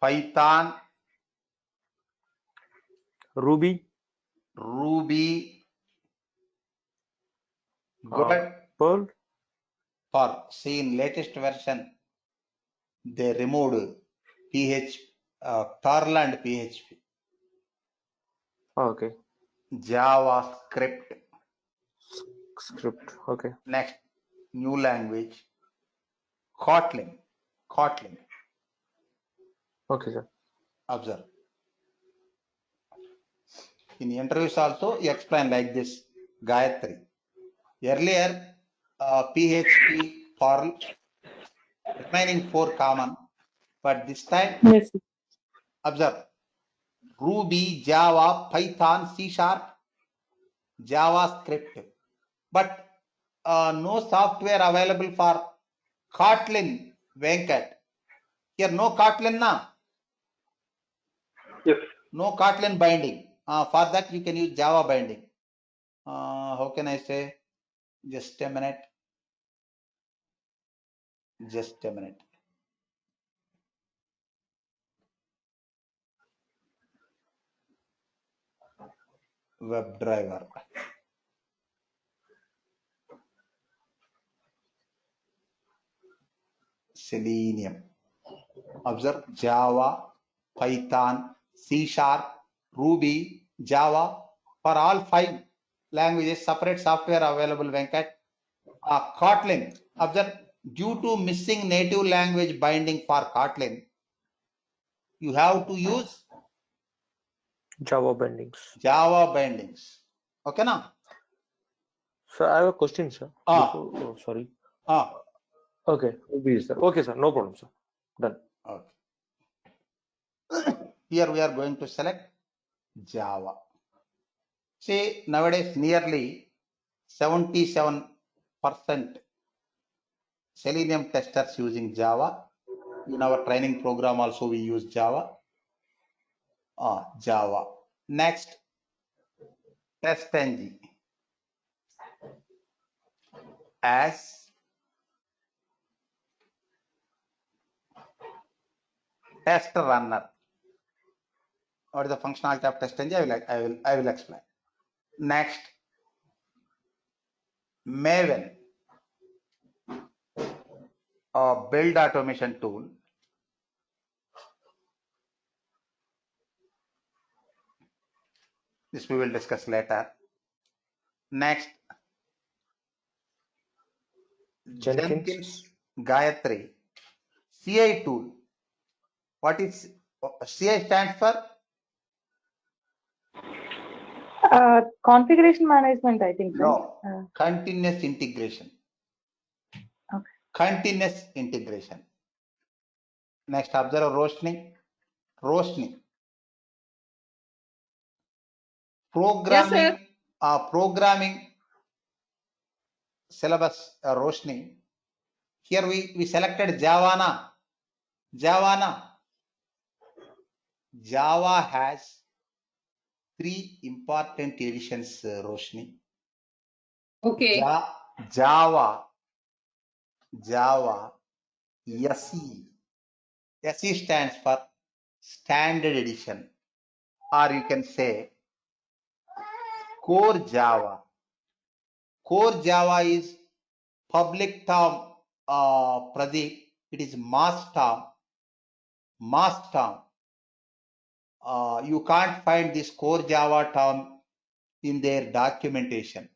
Python. Ruby. Good. Perl. See, in latest version, they removed Perl and PHP. Okay. JavaScript. Okay. Next, new language. Kotlin. Okay, sir. Observe. In interviews also, you explain like this, Gayatri. Earlier, PHP, Perl, remaining 4 common, but this time, Yes. observe, Ruby, Java, Python, C#, JavaScript, but no software available for Kotlin, Venkat. Here no Kotlin na? Yes. No Kotlin binding. For that you can use Java binding. How can I say? Just a minute. Just a minute. WebDriver. Selenium. Observe Java, Python, C#, Ruby, Java. For all 5 languages, separate software available, Venkat. Kotlin. Observe, due to missing native language binding for Kotlin, you have to use Java bindings. Java bindings. Okay, now? So I have a question, sir. Oh, sorry. Okay, okay, sir. No problem, sir. Done. Okay. Here we are going to select Java. See, nowadays nearly 77% Selenium testers using Java. In our training program also we use Java. Java. Next, TestNG as test runner. What is the functionality of TestNG? I will explain. Next, Maven, a build automation tool. This we will discuss later. Next, Jenkins Gayatri, CI tool. What is CI stands for? Configuration management, I think. No, right? continuous integration. Okay. Continuous integration. Next, observe Roshni. Programming. Yes, Programming syllabus, Roshni. Here we selected Java. Java has 3 important editions, Roshni. okay. Java, SE. SE stands for Standard Edition, or you can say Core Java. Core Java is public term, Pradeep. It is mass term. You can't find this Core Java term in their documentation.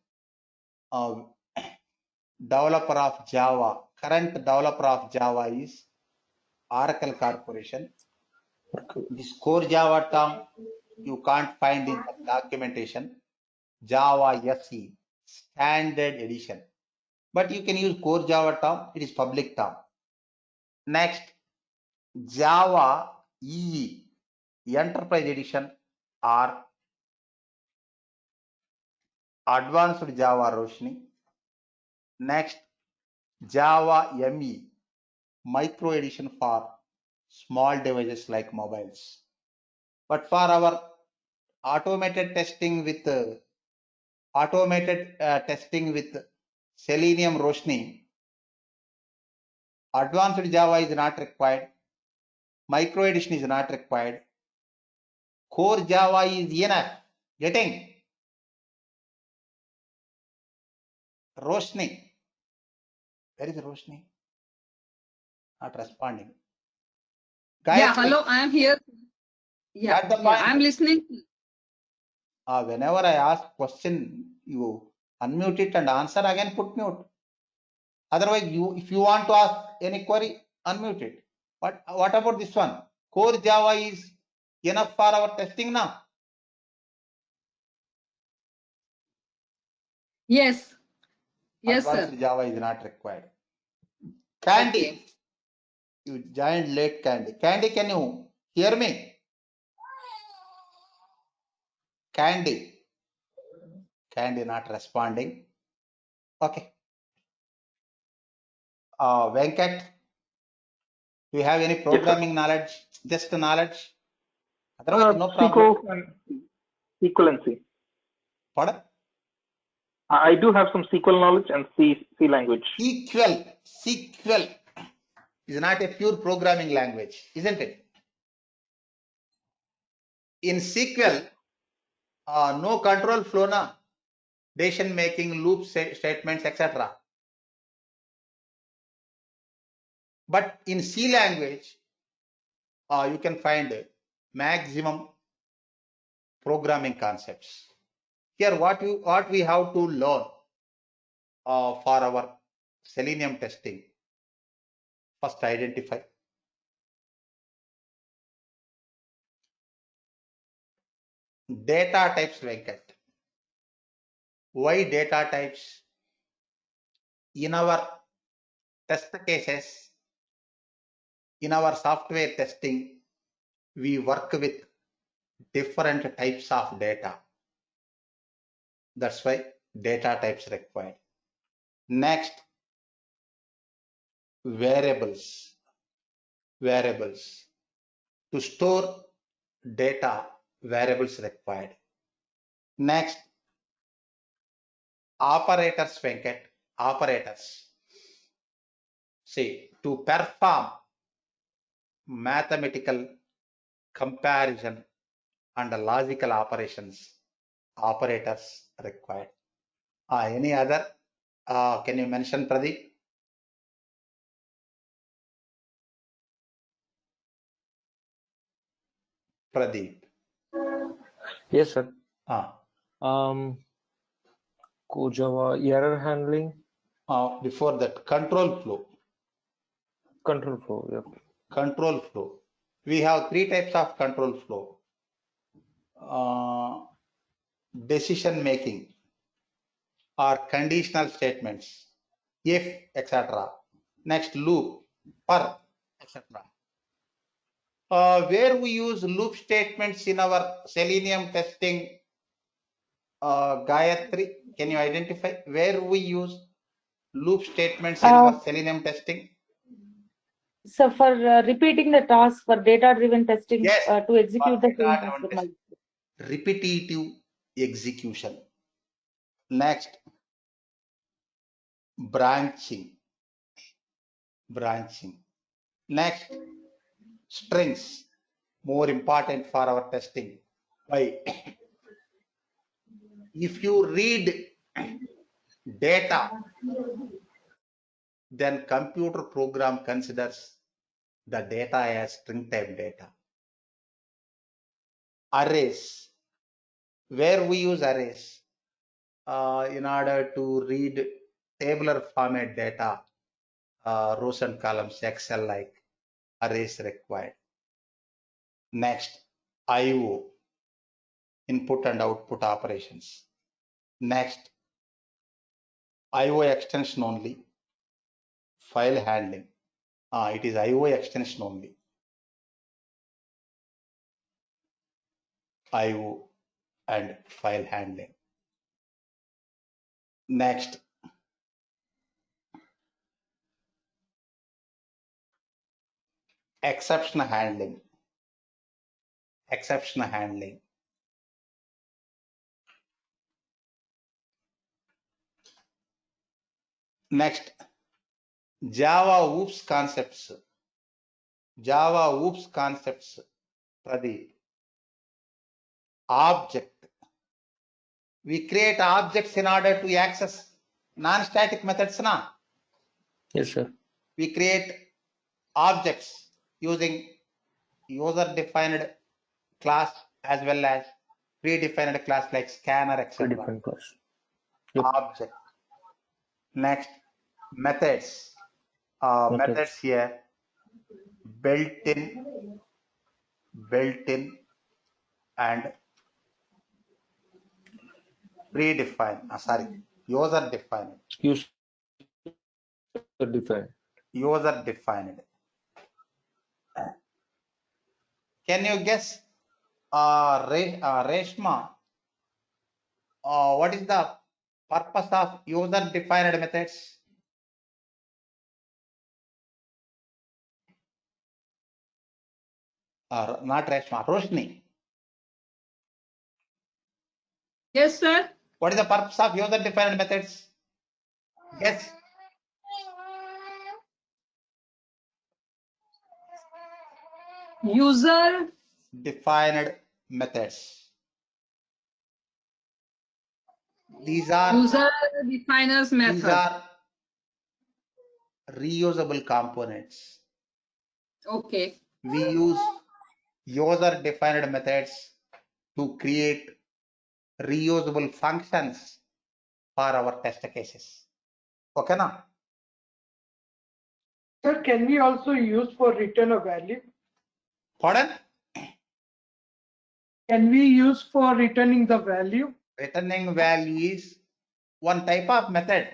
Developer of Java, current developer of Java is Oracle Corporation. This Core Java term you can't find in the documentation. Java SE, Standard Edition. But you can use Core Java term, it is public term. Next, Java EE, Enterprise Edition or Advanced Java, Roshni. Next, Java ME, Micro Edition for small devices like mobiles. But for our automated testing with Selenium, Roshni, Advanced Java is not required. Micro Edition is not required. Core Java is enough. Getting? Roshni. Where is Roshni? Not responding. Gayatri. Yeah, hello, I am here. Yeah, Got the point? I am listening. Whenever I ask question, you unmute it and answer again, put mute. Otherwise, if you want to ask any query, unmute it. But what about this one? Core Java is enough for our testing now. Yes. Yes, Advanced sir. Java is not required. Candy. Okay. You joined late, Candy. Candy, can you hear me? Candy. Candy not responding. Okay. Venkat, do you have any programming knowledge? Just knowledge? Otherwise, no problem. SQL and C. Pardon? I do have some SQL knowledge and C language. SQL is not a pure programming language, isn't it? In SQL, no control flow, decision making, loop statements, etc. But in C language, you can find maximum programming concepts. Here, what we have to learn for our Selenium testing. First, identify. Data types, Venkat. Why data types? In our test cases, in our software testing, we work with different types of data. That's why data types required. Next, variables. To store data, variables required. Next, operators, Venkat. Operators. See, to perform mathematical comparison and logical operations, operators required. Any other? Can you mention, Pradeep? Pradeep. Yes, sir. Java error handling. Before that, control flow. Control flow, yeah. Control flow. We have three types of control flow. Decision making or conditional statements, if, etc. Next, loop, for, etc. Where we use loop statements in our Selenium testing, Gayatri, can you identify where we use loop statements in our Selenium testing? So for repeating the task for data-driven testing, Yes, to execute the same task with my repetitive execution. Next, branching. Next, strings, more important for our testing. Why? If you read data, then computer program considers the data as string type data. Arrays, where we use arrays in order to read tabular format data, rows and columns, Excel like arrays required. Next, IO, input and output operations. Next, IO extension only, file handling. It is IO extension only. IO and file handling. Next, exception handling. Next, Java OOPS concepts. Pradeep. Object. We create objects in order to access non-static methods. Yes, sir. We create objects using user-defined class as well as predefined class like scanner, etc. Predefined class. Yep. Object. Next, methods. Methods here, built-in and predefined. User defined. User defined. User defined. Can you guess, Reshma, what is the purpose of user defined methods? Not Reshma, Roshni. Yes, sir. What is the purpose of user defined methods? Yes. User Defined methods. These are user definers these method. are reusable components. Okay. We use user defined methods to create reusable functions for our test cases. Okay, na? Sir, can we also use for return a value? Pardon? Can we use for returning the value? Returning value is one type of method.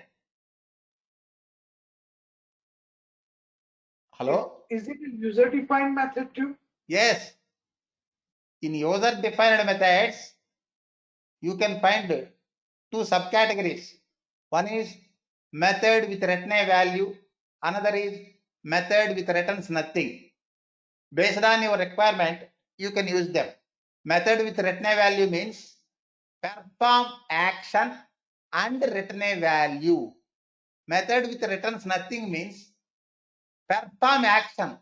Hello? Is it a user-defined method too? Yes. In user-defined methods, you can find two subcategories. One is method with return a value. Another is method with returns nothing. Based on your requirement, you can use them. Method with return a value means perform action and return a value. Method with returns nothing means perform action,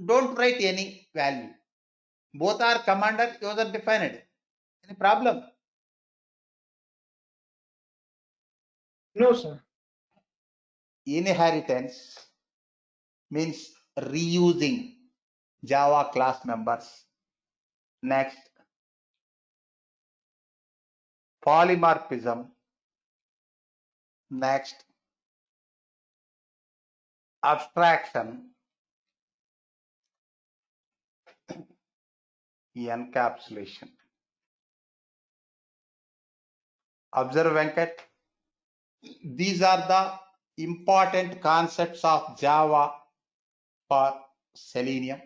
don't write any value. Both are commanded user defined. Any problem? No, sir. Inheritance means reusing Java class members. Next, polymorphism. Next, abstraction. Encapsulation. Observe, Venkat. These are the important concepts of Java for Selenium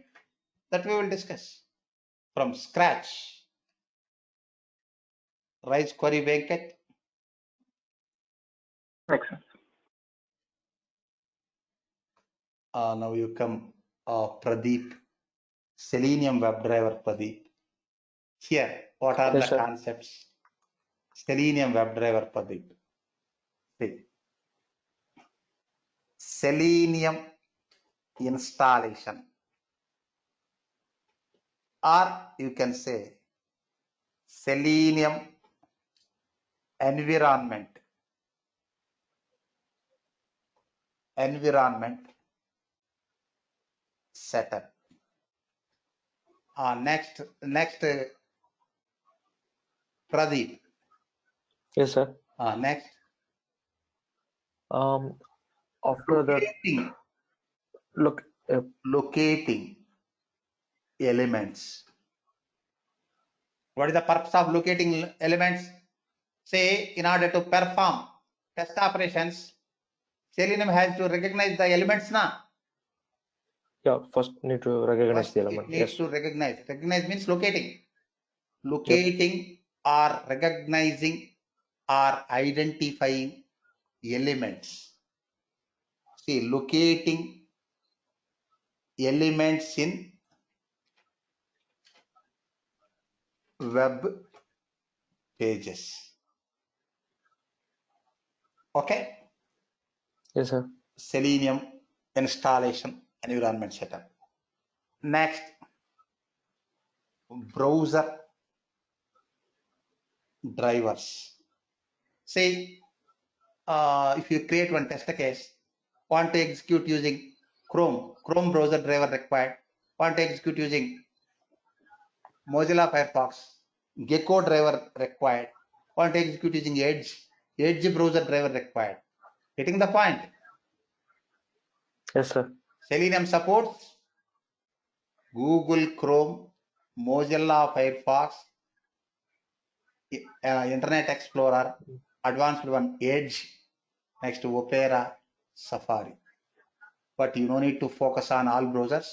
that we will discuss from scratch. Raise query, Venkat. Makes sense. Now you come, Pradeep. Selenium WebDriver, Pradeep. Here, what are Yes, the sir. concepts? Selenium WebDriver, Pradeep. See. Selenium installation, or you can say Selenium environment setup. Next, Pradeep. Yes, sir. Next. After that, locating elements. What is the purpose of locating elements? Say, in order to perform test operations, Selenium has to recognize the elements now. Yeah, first need to recognize First, the element. it needs Yes. to recognize. Recognize means locating. Locating or recognizing or identifying elements. See, locating elements in web pages. Okay? Yes, sir. Selenium installation environment setup. Next, browser drivers. Say, if you create one test case, want to execute using Chrome browser driver required, want to execute using Mozilla Firefox, Gecko driver required, want to execute using Edge browser driver required. Getting the point? Yes, sir. Selenium supports Google Chrome, Mozilla Firefox, Internet Explorer, advanced one Edge, next Opera, Safari. But you don't need to focus on all browsers.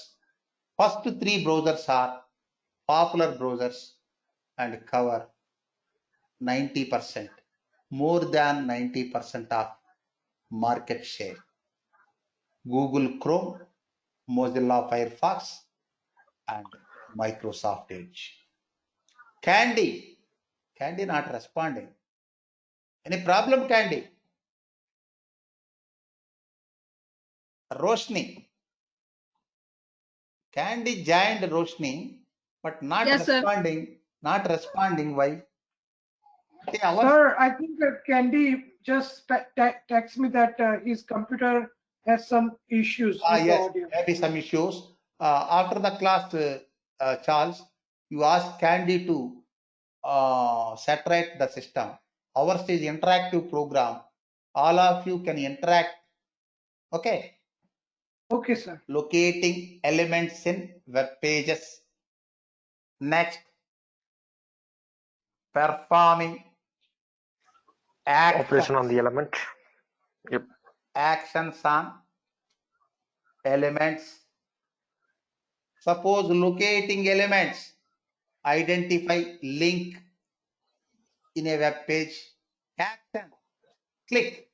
First 3 browsers are popular browsers and cover 90%, more than 90% of market share. Google Chrome, Mozilla Firefox, and Microsoft Edge. Candy not responding. Any problem, Candy? Roshni. Candy joined Roshni, but not Yes, sir. responding. Not responding. Why? Sir, I think that Candy just text me that his computer has some issues with the Yes, audio. maybe some issues. After the class, Charles, you ask Candy to saturate the system. Ours is interactive program. All of you can interact. Okay. Okay, sir. Locating elements in web pages. Next, performing Operation on the element. Yep. Actions on elements. Suppose locating elements, identify link in a web page. Action, click.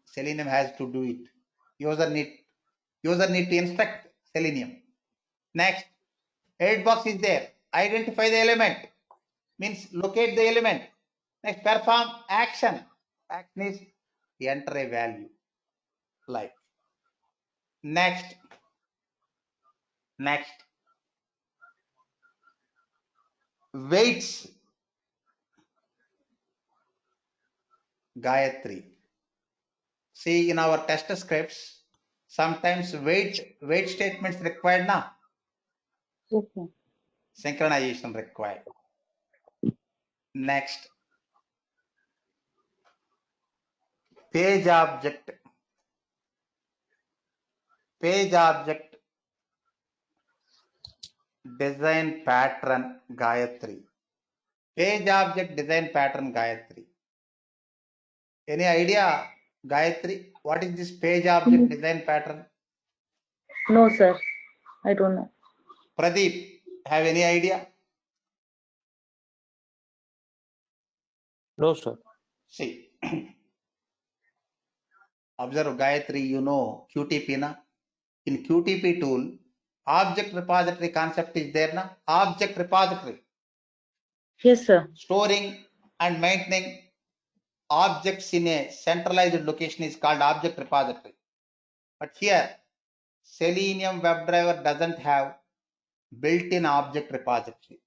Selenium has to do it. User need to instruct Selenium. Next, edit box is there. Identify the element, means locate the element. Next, perform action. Action is enter a value like. Next, weights. Gayatri. See, in our test scripts, sometimes weight statements required na. Yes, sir. Synchronization required. Next, page object. Design pattern Gayatri. Page object design pattern Gayatri. Any idea, Gayatri? What is this page object design pattern? No, sir. I don't know. Pradeep, have any idea? No, sir. See, observe Gayatri, you know QTP na? In QTP tool, object repository concept is there na? Object repository. Yes, sir. Storing and maintaining objects in a centralized location is called object repository. But here, Selenium WebDriver doesn't have built-in object repository.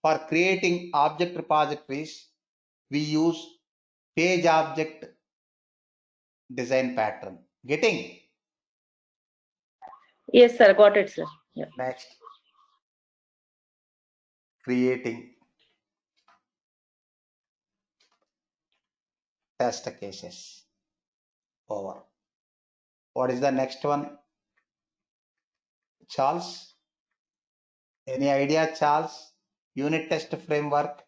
For creating object repositories, we use page object design pattern. Getting? Yes, sir. Got it, sir. Yeah. Next, creating test cases. Over. What is the next one? Charles? Any idea, Charles? Unit test framework.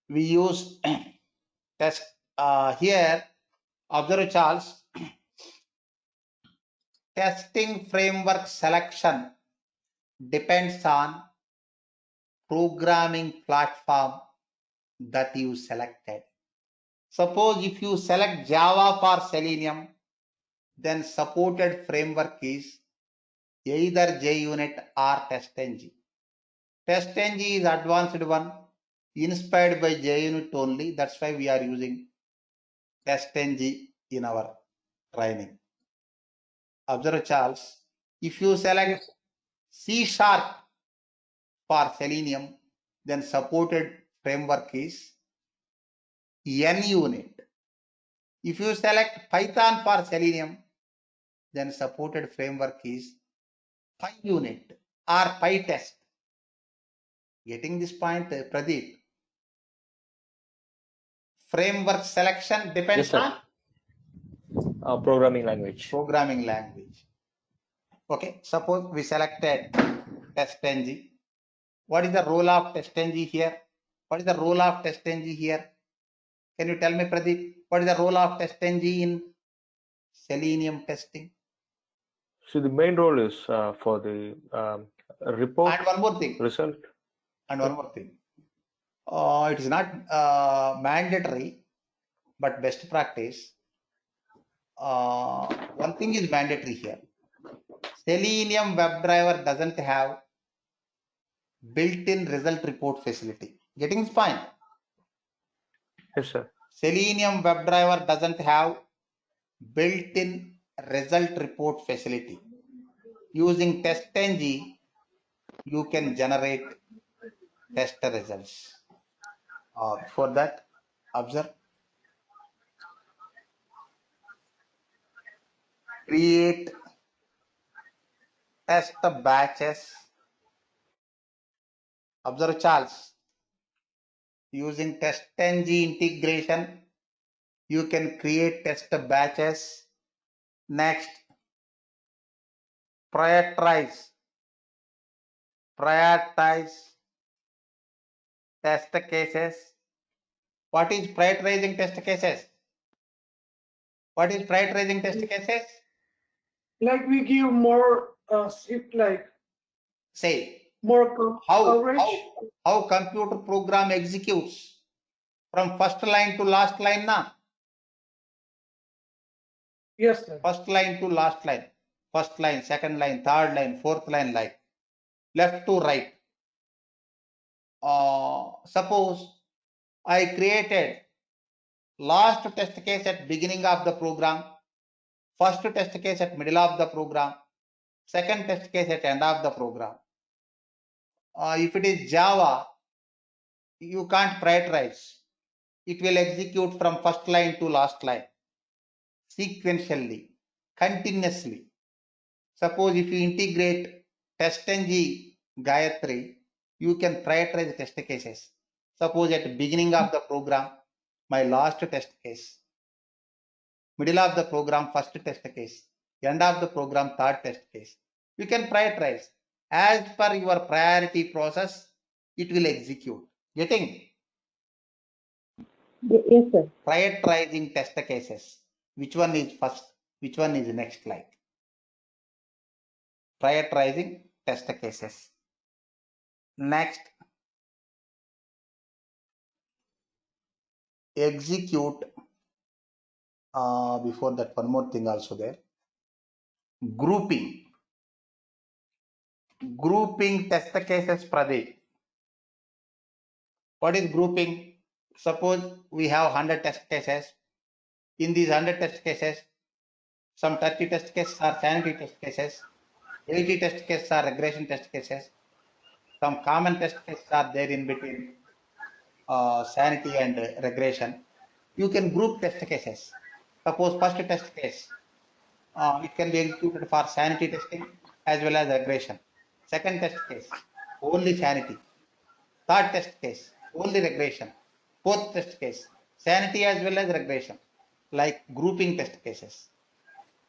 We use test here. Observe, Charles. Testing framework selection depends on programming platform that you selected. Suppose if you select Java for Selenium, then supported framework is either JUnit or TestNG. TestNG is advanced one, inspired by JUnit only. That's why we are using TestNG in our training. Observe, Charles. If you select C# for Selenium, then supported framework is NUnit. If you select Python for Selenium, then supported framework is PyUnit or PyTest. Getting this point, Pradeep? Framework selection depends Yes, on programming language. Okay, suppose we selected TestNG. What is the role of TestNG here? What is the role of TestNG here? Can you tell me, Pradeep, what is the role of TestNG in Selenium testing? So the main role is for the report. And one more thing. Result. And one more thing. It is not mandatory, but best practice. One thing is mandatory here. Selenium WebDriver doesn't have built-in result report facility. Getting fine? Yes, sir. Selenium WebDriver doesn't have built-in result report facility. Using TestNG, you can generate test results. For that, observe. Create test batches. Observe, Charles. Using TestNG integration, you can create test batches. Next, prioritize test cases. What is prioritizing test cases? What is prioritizing test cases? Like we give more like say more coverage. How computer program executes from first line to last line na? Yes, sir. First line to last line. First line, second line, third line, fourth line, like left to right. Suppose I created last test case at beginning of the program, first test case at middle of the program, second test case at end of the program. If it is Java, you can't prioritize. It will execute from first line to last line, sequentially, continuously. Suppose if you integrate TestNG Gayatri, you can prioritize test cases. Suppose at the beginning of the program, my last test case, middle of the program, first test case, end of the program, third test case. You can prioritize. As per your priority process, it will execute. Getting? Yes, sir. Prioritizing test cases. Which one is first? Which one is next? Like prioritizing test cases. Next, execute. Before that, one more thing also there. Grouping test cases, Pradeep. What is grouping? Suppose we have 100 test cases. In these 100 test cases, some 30 test cases are sanity test cases, 80 test cases are regression test cases, some common test cases are there in between sanity and regression. You can group test cases. Suppose first test case, it can be executed for sanity testing as well as regression. Second test case, only sanity. Third test case, only regression. Fourth test case, sanity as well as regression, like grouping test cases.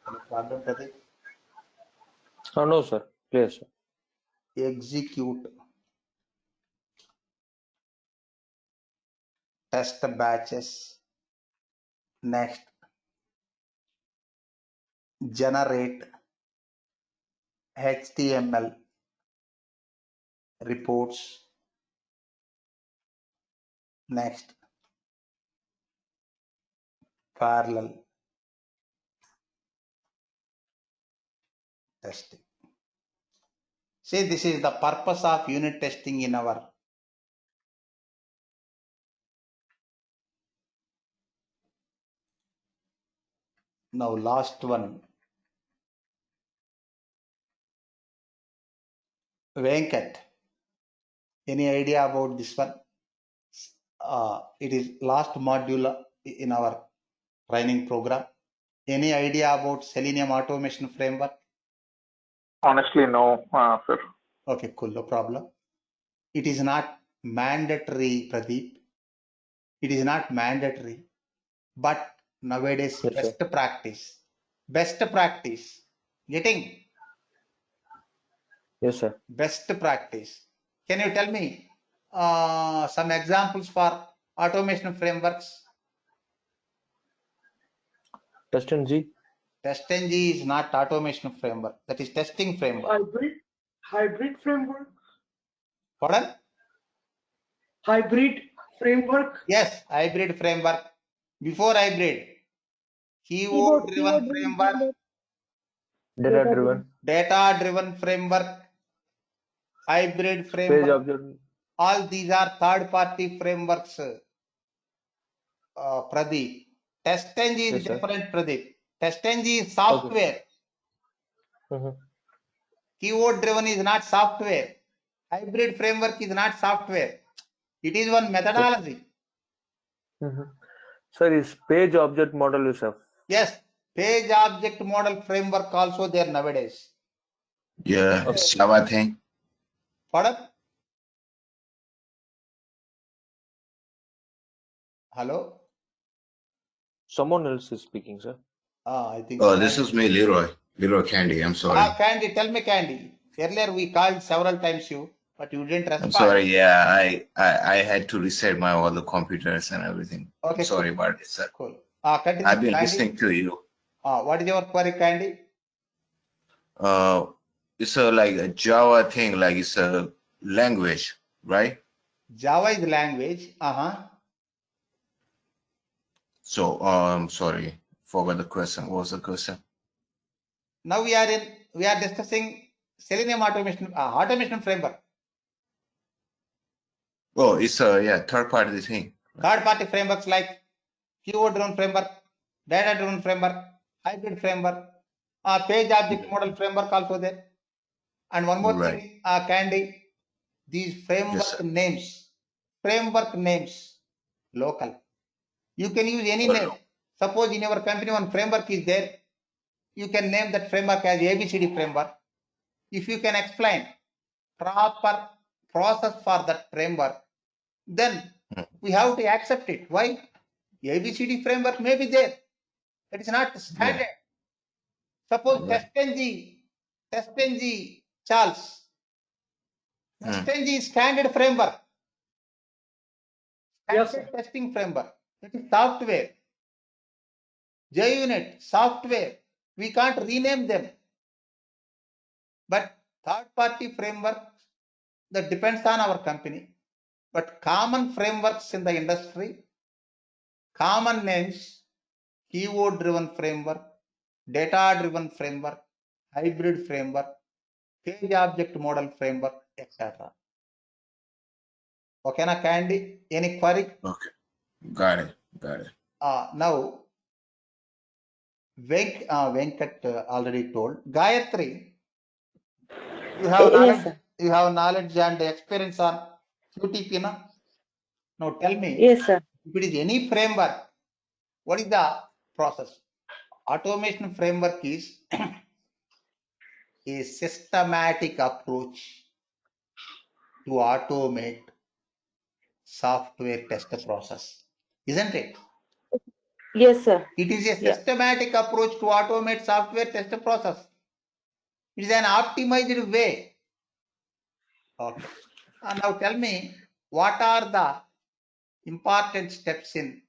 Any problem, Pradeep? No, sir. Clear, sir. Execute test batches. Next, generate HTML reports. Next, parallel testing. See, this is the purpose of unit testing in our now last one. Venkat, any idea about this one? It is last module in our training program. Any idea about Selenium automation framework? Honestly, no, sir. Okay, cool, no problem. It is not mandatory, Pradeep. It is not mandatory, but nowadays Yes, best sir. practice. Best practice. Getting? Yes, sir. Best practice. Can you tell me some examples for automation frameworks. TestNG. TestNG is not automation framework. That is testing framework. Hybrid framework. Pardon? Hybrid framework. Yes, hybrid framework. Before hybrid, keyword-driven framework. Data-driven framework. Hybrid framework. Page object. All these are third-party frameworks. Pradeep. TestNG is different, Pradeep. TestNG is software. Keyword-driven is not software. Hybrid framework is not software. It is one methodology. Sir, is page object model you have? Yes, page object model framework also there nowadays. Yeah, it's Java thing. Pardon? Hello? Someone else is speaking, sir. I think. Oh, this is me, Leroy. Leroy Candy. I'm sorry. Candy, tell me, Candy. Earlier we called several times you, but you didn't respond. I'm sorry. Yeah, I had to reset my all the computers and everything. Okay. Sorry about it, sir. Cool. I've been listening to you. What is your query, Candy? It's like a Java thing, like it's a language, right? Java is language. So, sorry, forgot the question. What was the question? Now we are discussing Selenium automation framework. Oh, it's a third-party thing. Third-party frameworks like keyword-driven framework, data-driven framework, hybrid framework, page object model framework also there. And one more thing, Candy, these framework names, local. You can use any name. Suppose in your company one framework is there, you can name that framework as ABCD framework. If you can explain proper process for that framework, then we have to accept it. Why? ABCD framework may be there. It is not standard. Suppose TestNG, Charles. TestNG is standard framework. Standard testing framework. It is software. JUnit, software. We can't rename them. But third-party framework, that depends on our company. But common frameworks in the industry, common names, keyword-driven framework, data-driven framework, hybrid framework, page object model framework, etc. Okay, na Candy? Any query? Okay, got it. Now, Venkat already told. Gayatri, you have knowledge and experience on QTP, na? Now tell me. Yes, sir. If it is any framework, what is the process? Automation framework is a systematic approach to automate software test process, isn't it? Yes, sir. It is a systematic approach to automate software test process. It is an optimized way. Okay. Now tell me, what are the important steps in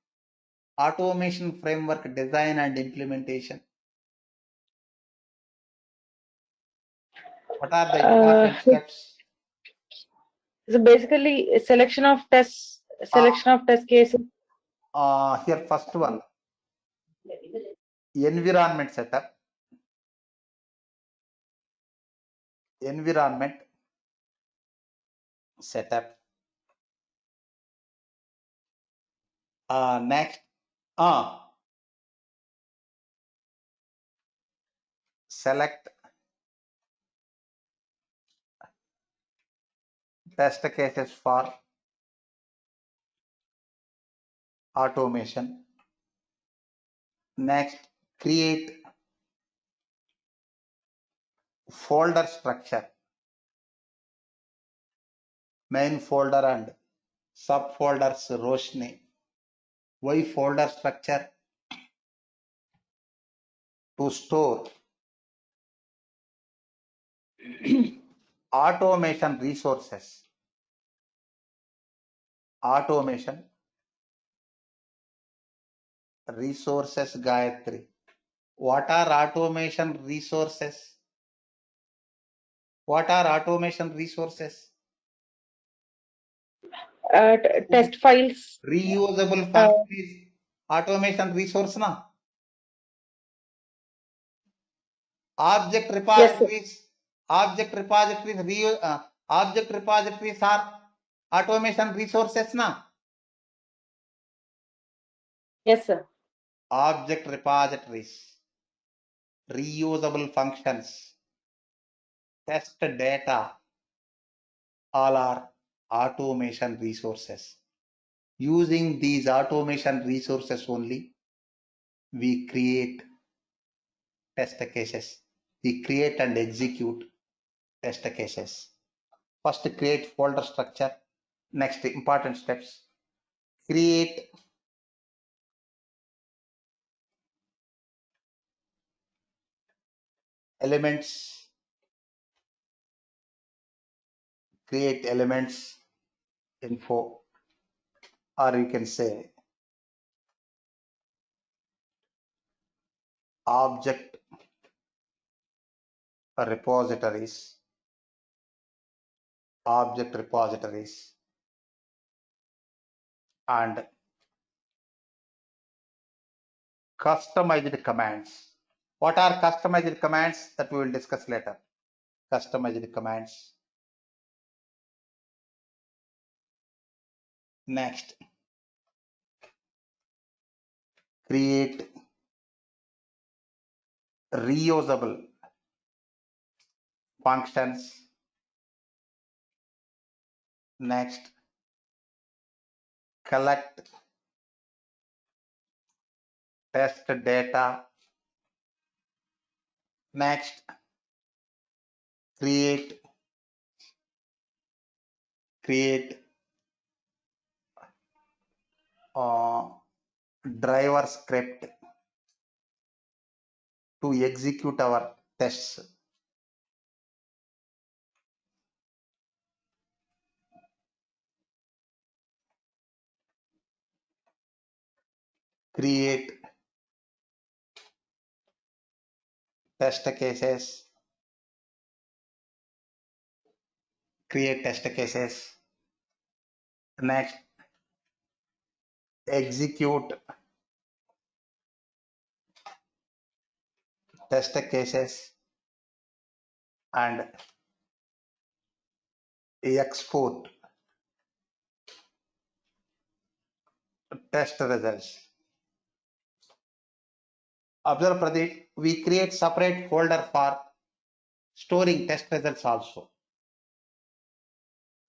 automation framework design and implementation? What are the important steps? So basically, selection of test cases. Here, first one, environment setup. Next, select test cases for automation. Next, create folder structure, main folder and subfolders Roshni. Why folder structure? To store automation resources automation resources, Gayatri. What are automation resources? What are automation resources? Test files. Reusable function is automation resource na. Object repositories. Object repositories are automation resources na. Yes, sir. Object repositories, reusable functions, test data, all are automation resources. Using these automation resources only, we create test cases. We create and execute test cases. First, create folder structure. Next, important steps. Create elements. Create elements info, or you can say object repositories. Object repositories and customized commands. What are customized commands? That we will discuss later. Customized commands. Next, create reusable functions. Next, collect test data. Next, create driver script to execute our tests. Create test cases. Create test cases. Next, execute test cases and export test results. Observe, Pradeep, we create separate folder for storing test results also.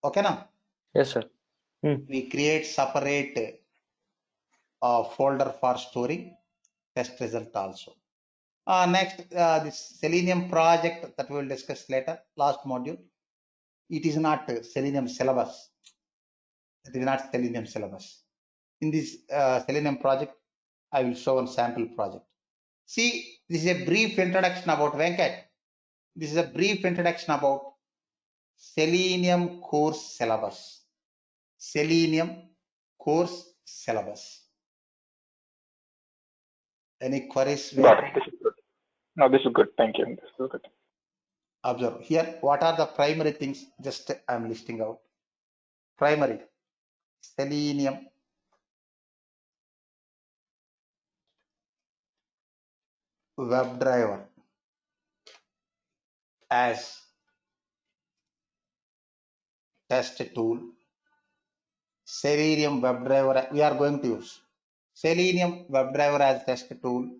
Okay, na? Yes, sir. We create separate folder for storing test result also. Next, this Selenium project that we will discuss later, last module. It is not Selenium syllabus. It is not Selenium syllabus. In this Selenium project, I will show one sample project. See, this is a brief introduction about Venkat. This is a brief introduction about Selenium course syllabus. Selenium course syllabus. Any queries? Got it. This is good. No, this is good. Thank you. This is good. Observe here. What are the primary things? Just I'm listing out. Primary. Selenium. WebDriver as test tool. Selenium WebDriver we are going to use. Selenium WebDriver as test tool.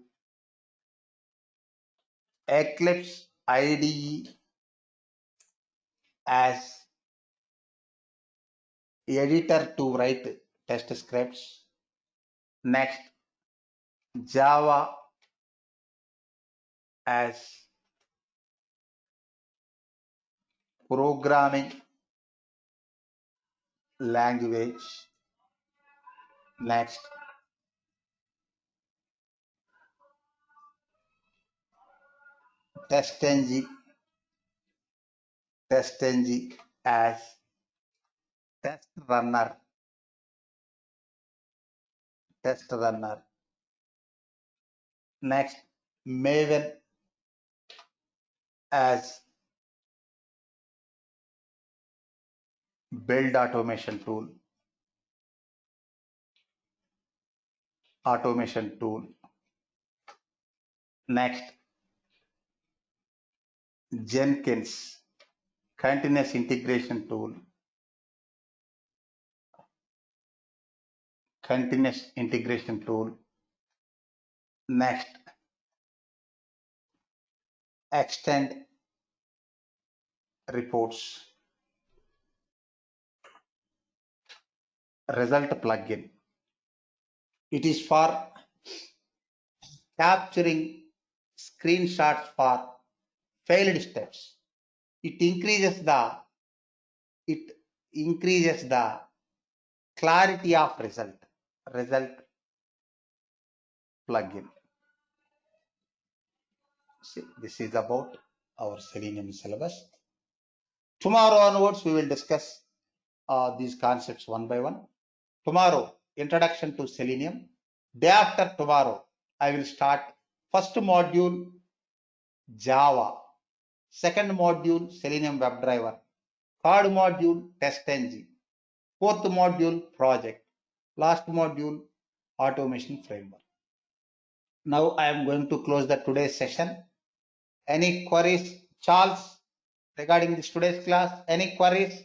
Eclipse IDE as editor to write test scripts. Next, Java as programming language. Next, TestNG as test runner test runner. Next, Maven as build automation tool. Next, Jenkins continuous integration tool. Next, extend reports. Result plugin. It is for capturing screenshots for failed steps. It increases the clarity of result plugin. See, this is about our Selenium syllabus. Tomorrow onwards, we will discuss these concepts one by one. Tomorrow, introduction to Selenium. Day after tomorrow, I will start first module Java, second module Selenium WebDriver, third module test engine, fourth module project, last module automation framework. Now I am going to close the today's session. Any queries, Charles, regarding this today's class? Any queries?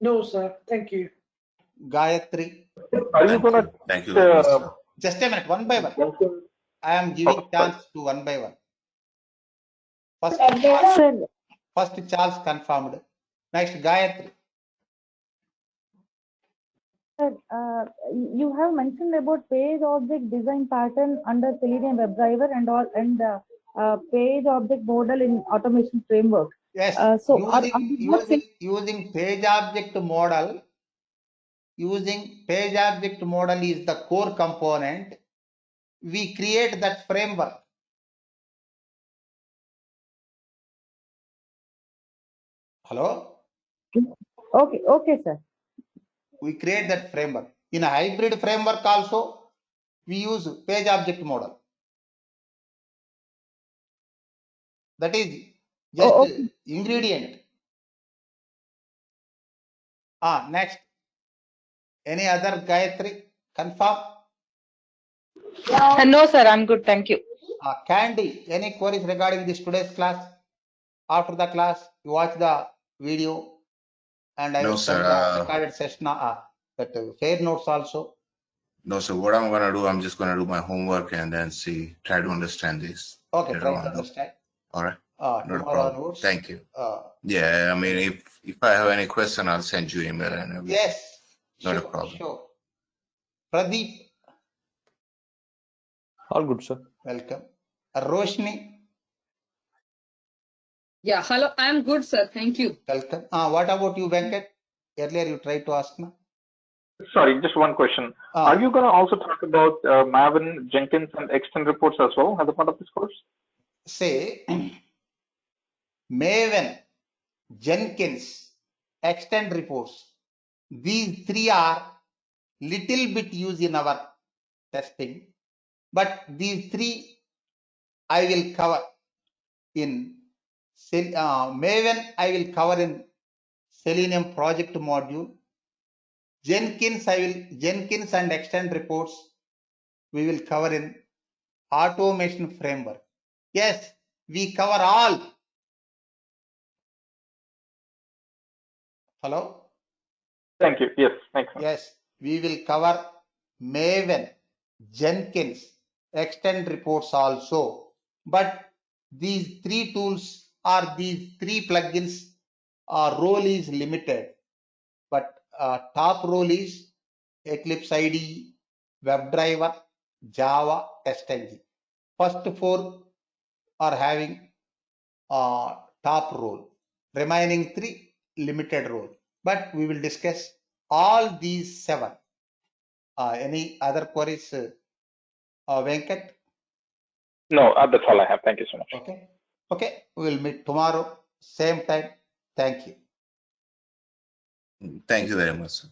No, sir. Thank you. Gayatri. Are you gonna? Thank you very much, sir. Just a minute, one by one. I am giving chance to one by one. First Charles confirmed. Next Gayatri. You have mentioned about page object design pattern under Selenium WebDriver and page object model in automation framework. Yes. Using page object model. Using page object model is the core component. We create that framework. Hello? Okay, sir. We create that framework. In a hybrid framework also, we use page object model. That is just ingredient. Next. Any other Gayatri? Confirm? No, sir. I'm good. Thank you. Candy, any queries regarding this today's class? After the class, you watch the video and I will send the recorded session, that fair notes also. No, sir. What I'm gonna do, I'm just gonna do my homework and then try to understand this. Okay, try to understand. All right. No problem. Thank you. Yeah, I mean, if I have any question, I'll send you email and everything. Yes. Not a problem. Sure. Pradeep. All good, sir. Welcome. Roshni. Yeah, hello. I am good, sir. Thank you. Welcome. What about you, Venkat? Earlier you tried to ask me. Sorry, just one question. Are you going to also talk about Maven, Jenkins, and extend reports as well as a part of this course? Say, Maven, Jenkins, extend reports. These three are little bit used in our testing, but these three I will cover in Maven. I will cover in Selenium project module. Jenkins and extend reports we will cover in automation framework. Yes, we cover all. Hello? Thank you. Yes, thanks. Yes, we will cover Maven, Jenkins, extend reports also. But these three tools or these three plugins, role is limited. But top role is Eclipse IDE, WebDriver, Java, test engine. First four are having top role. Remaining three limited role. But we will discuss all these seven. Any other queries, Venkat? No, that's all I have. Thank you so much. Okay. We will meet tomorrow, same time. Thank you. Thank you very much, sir.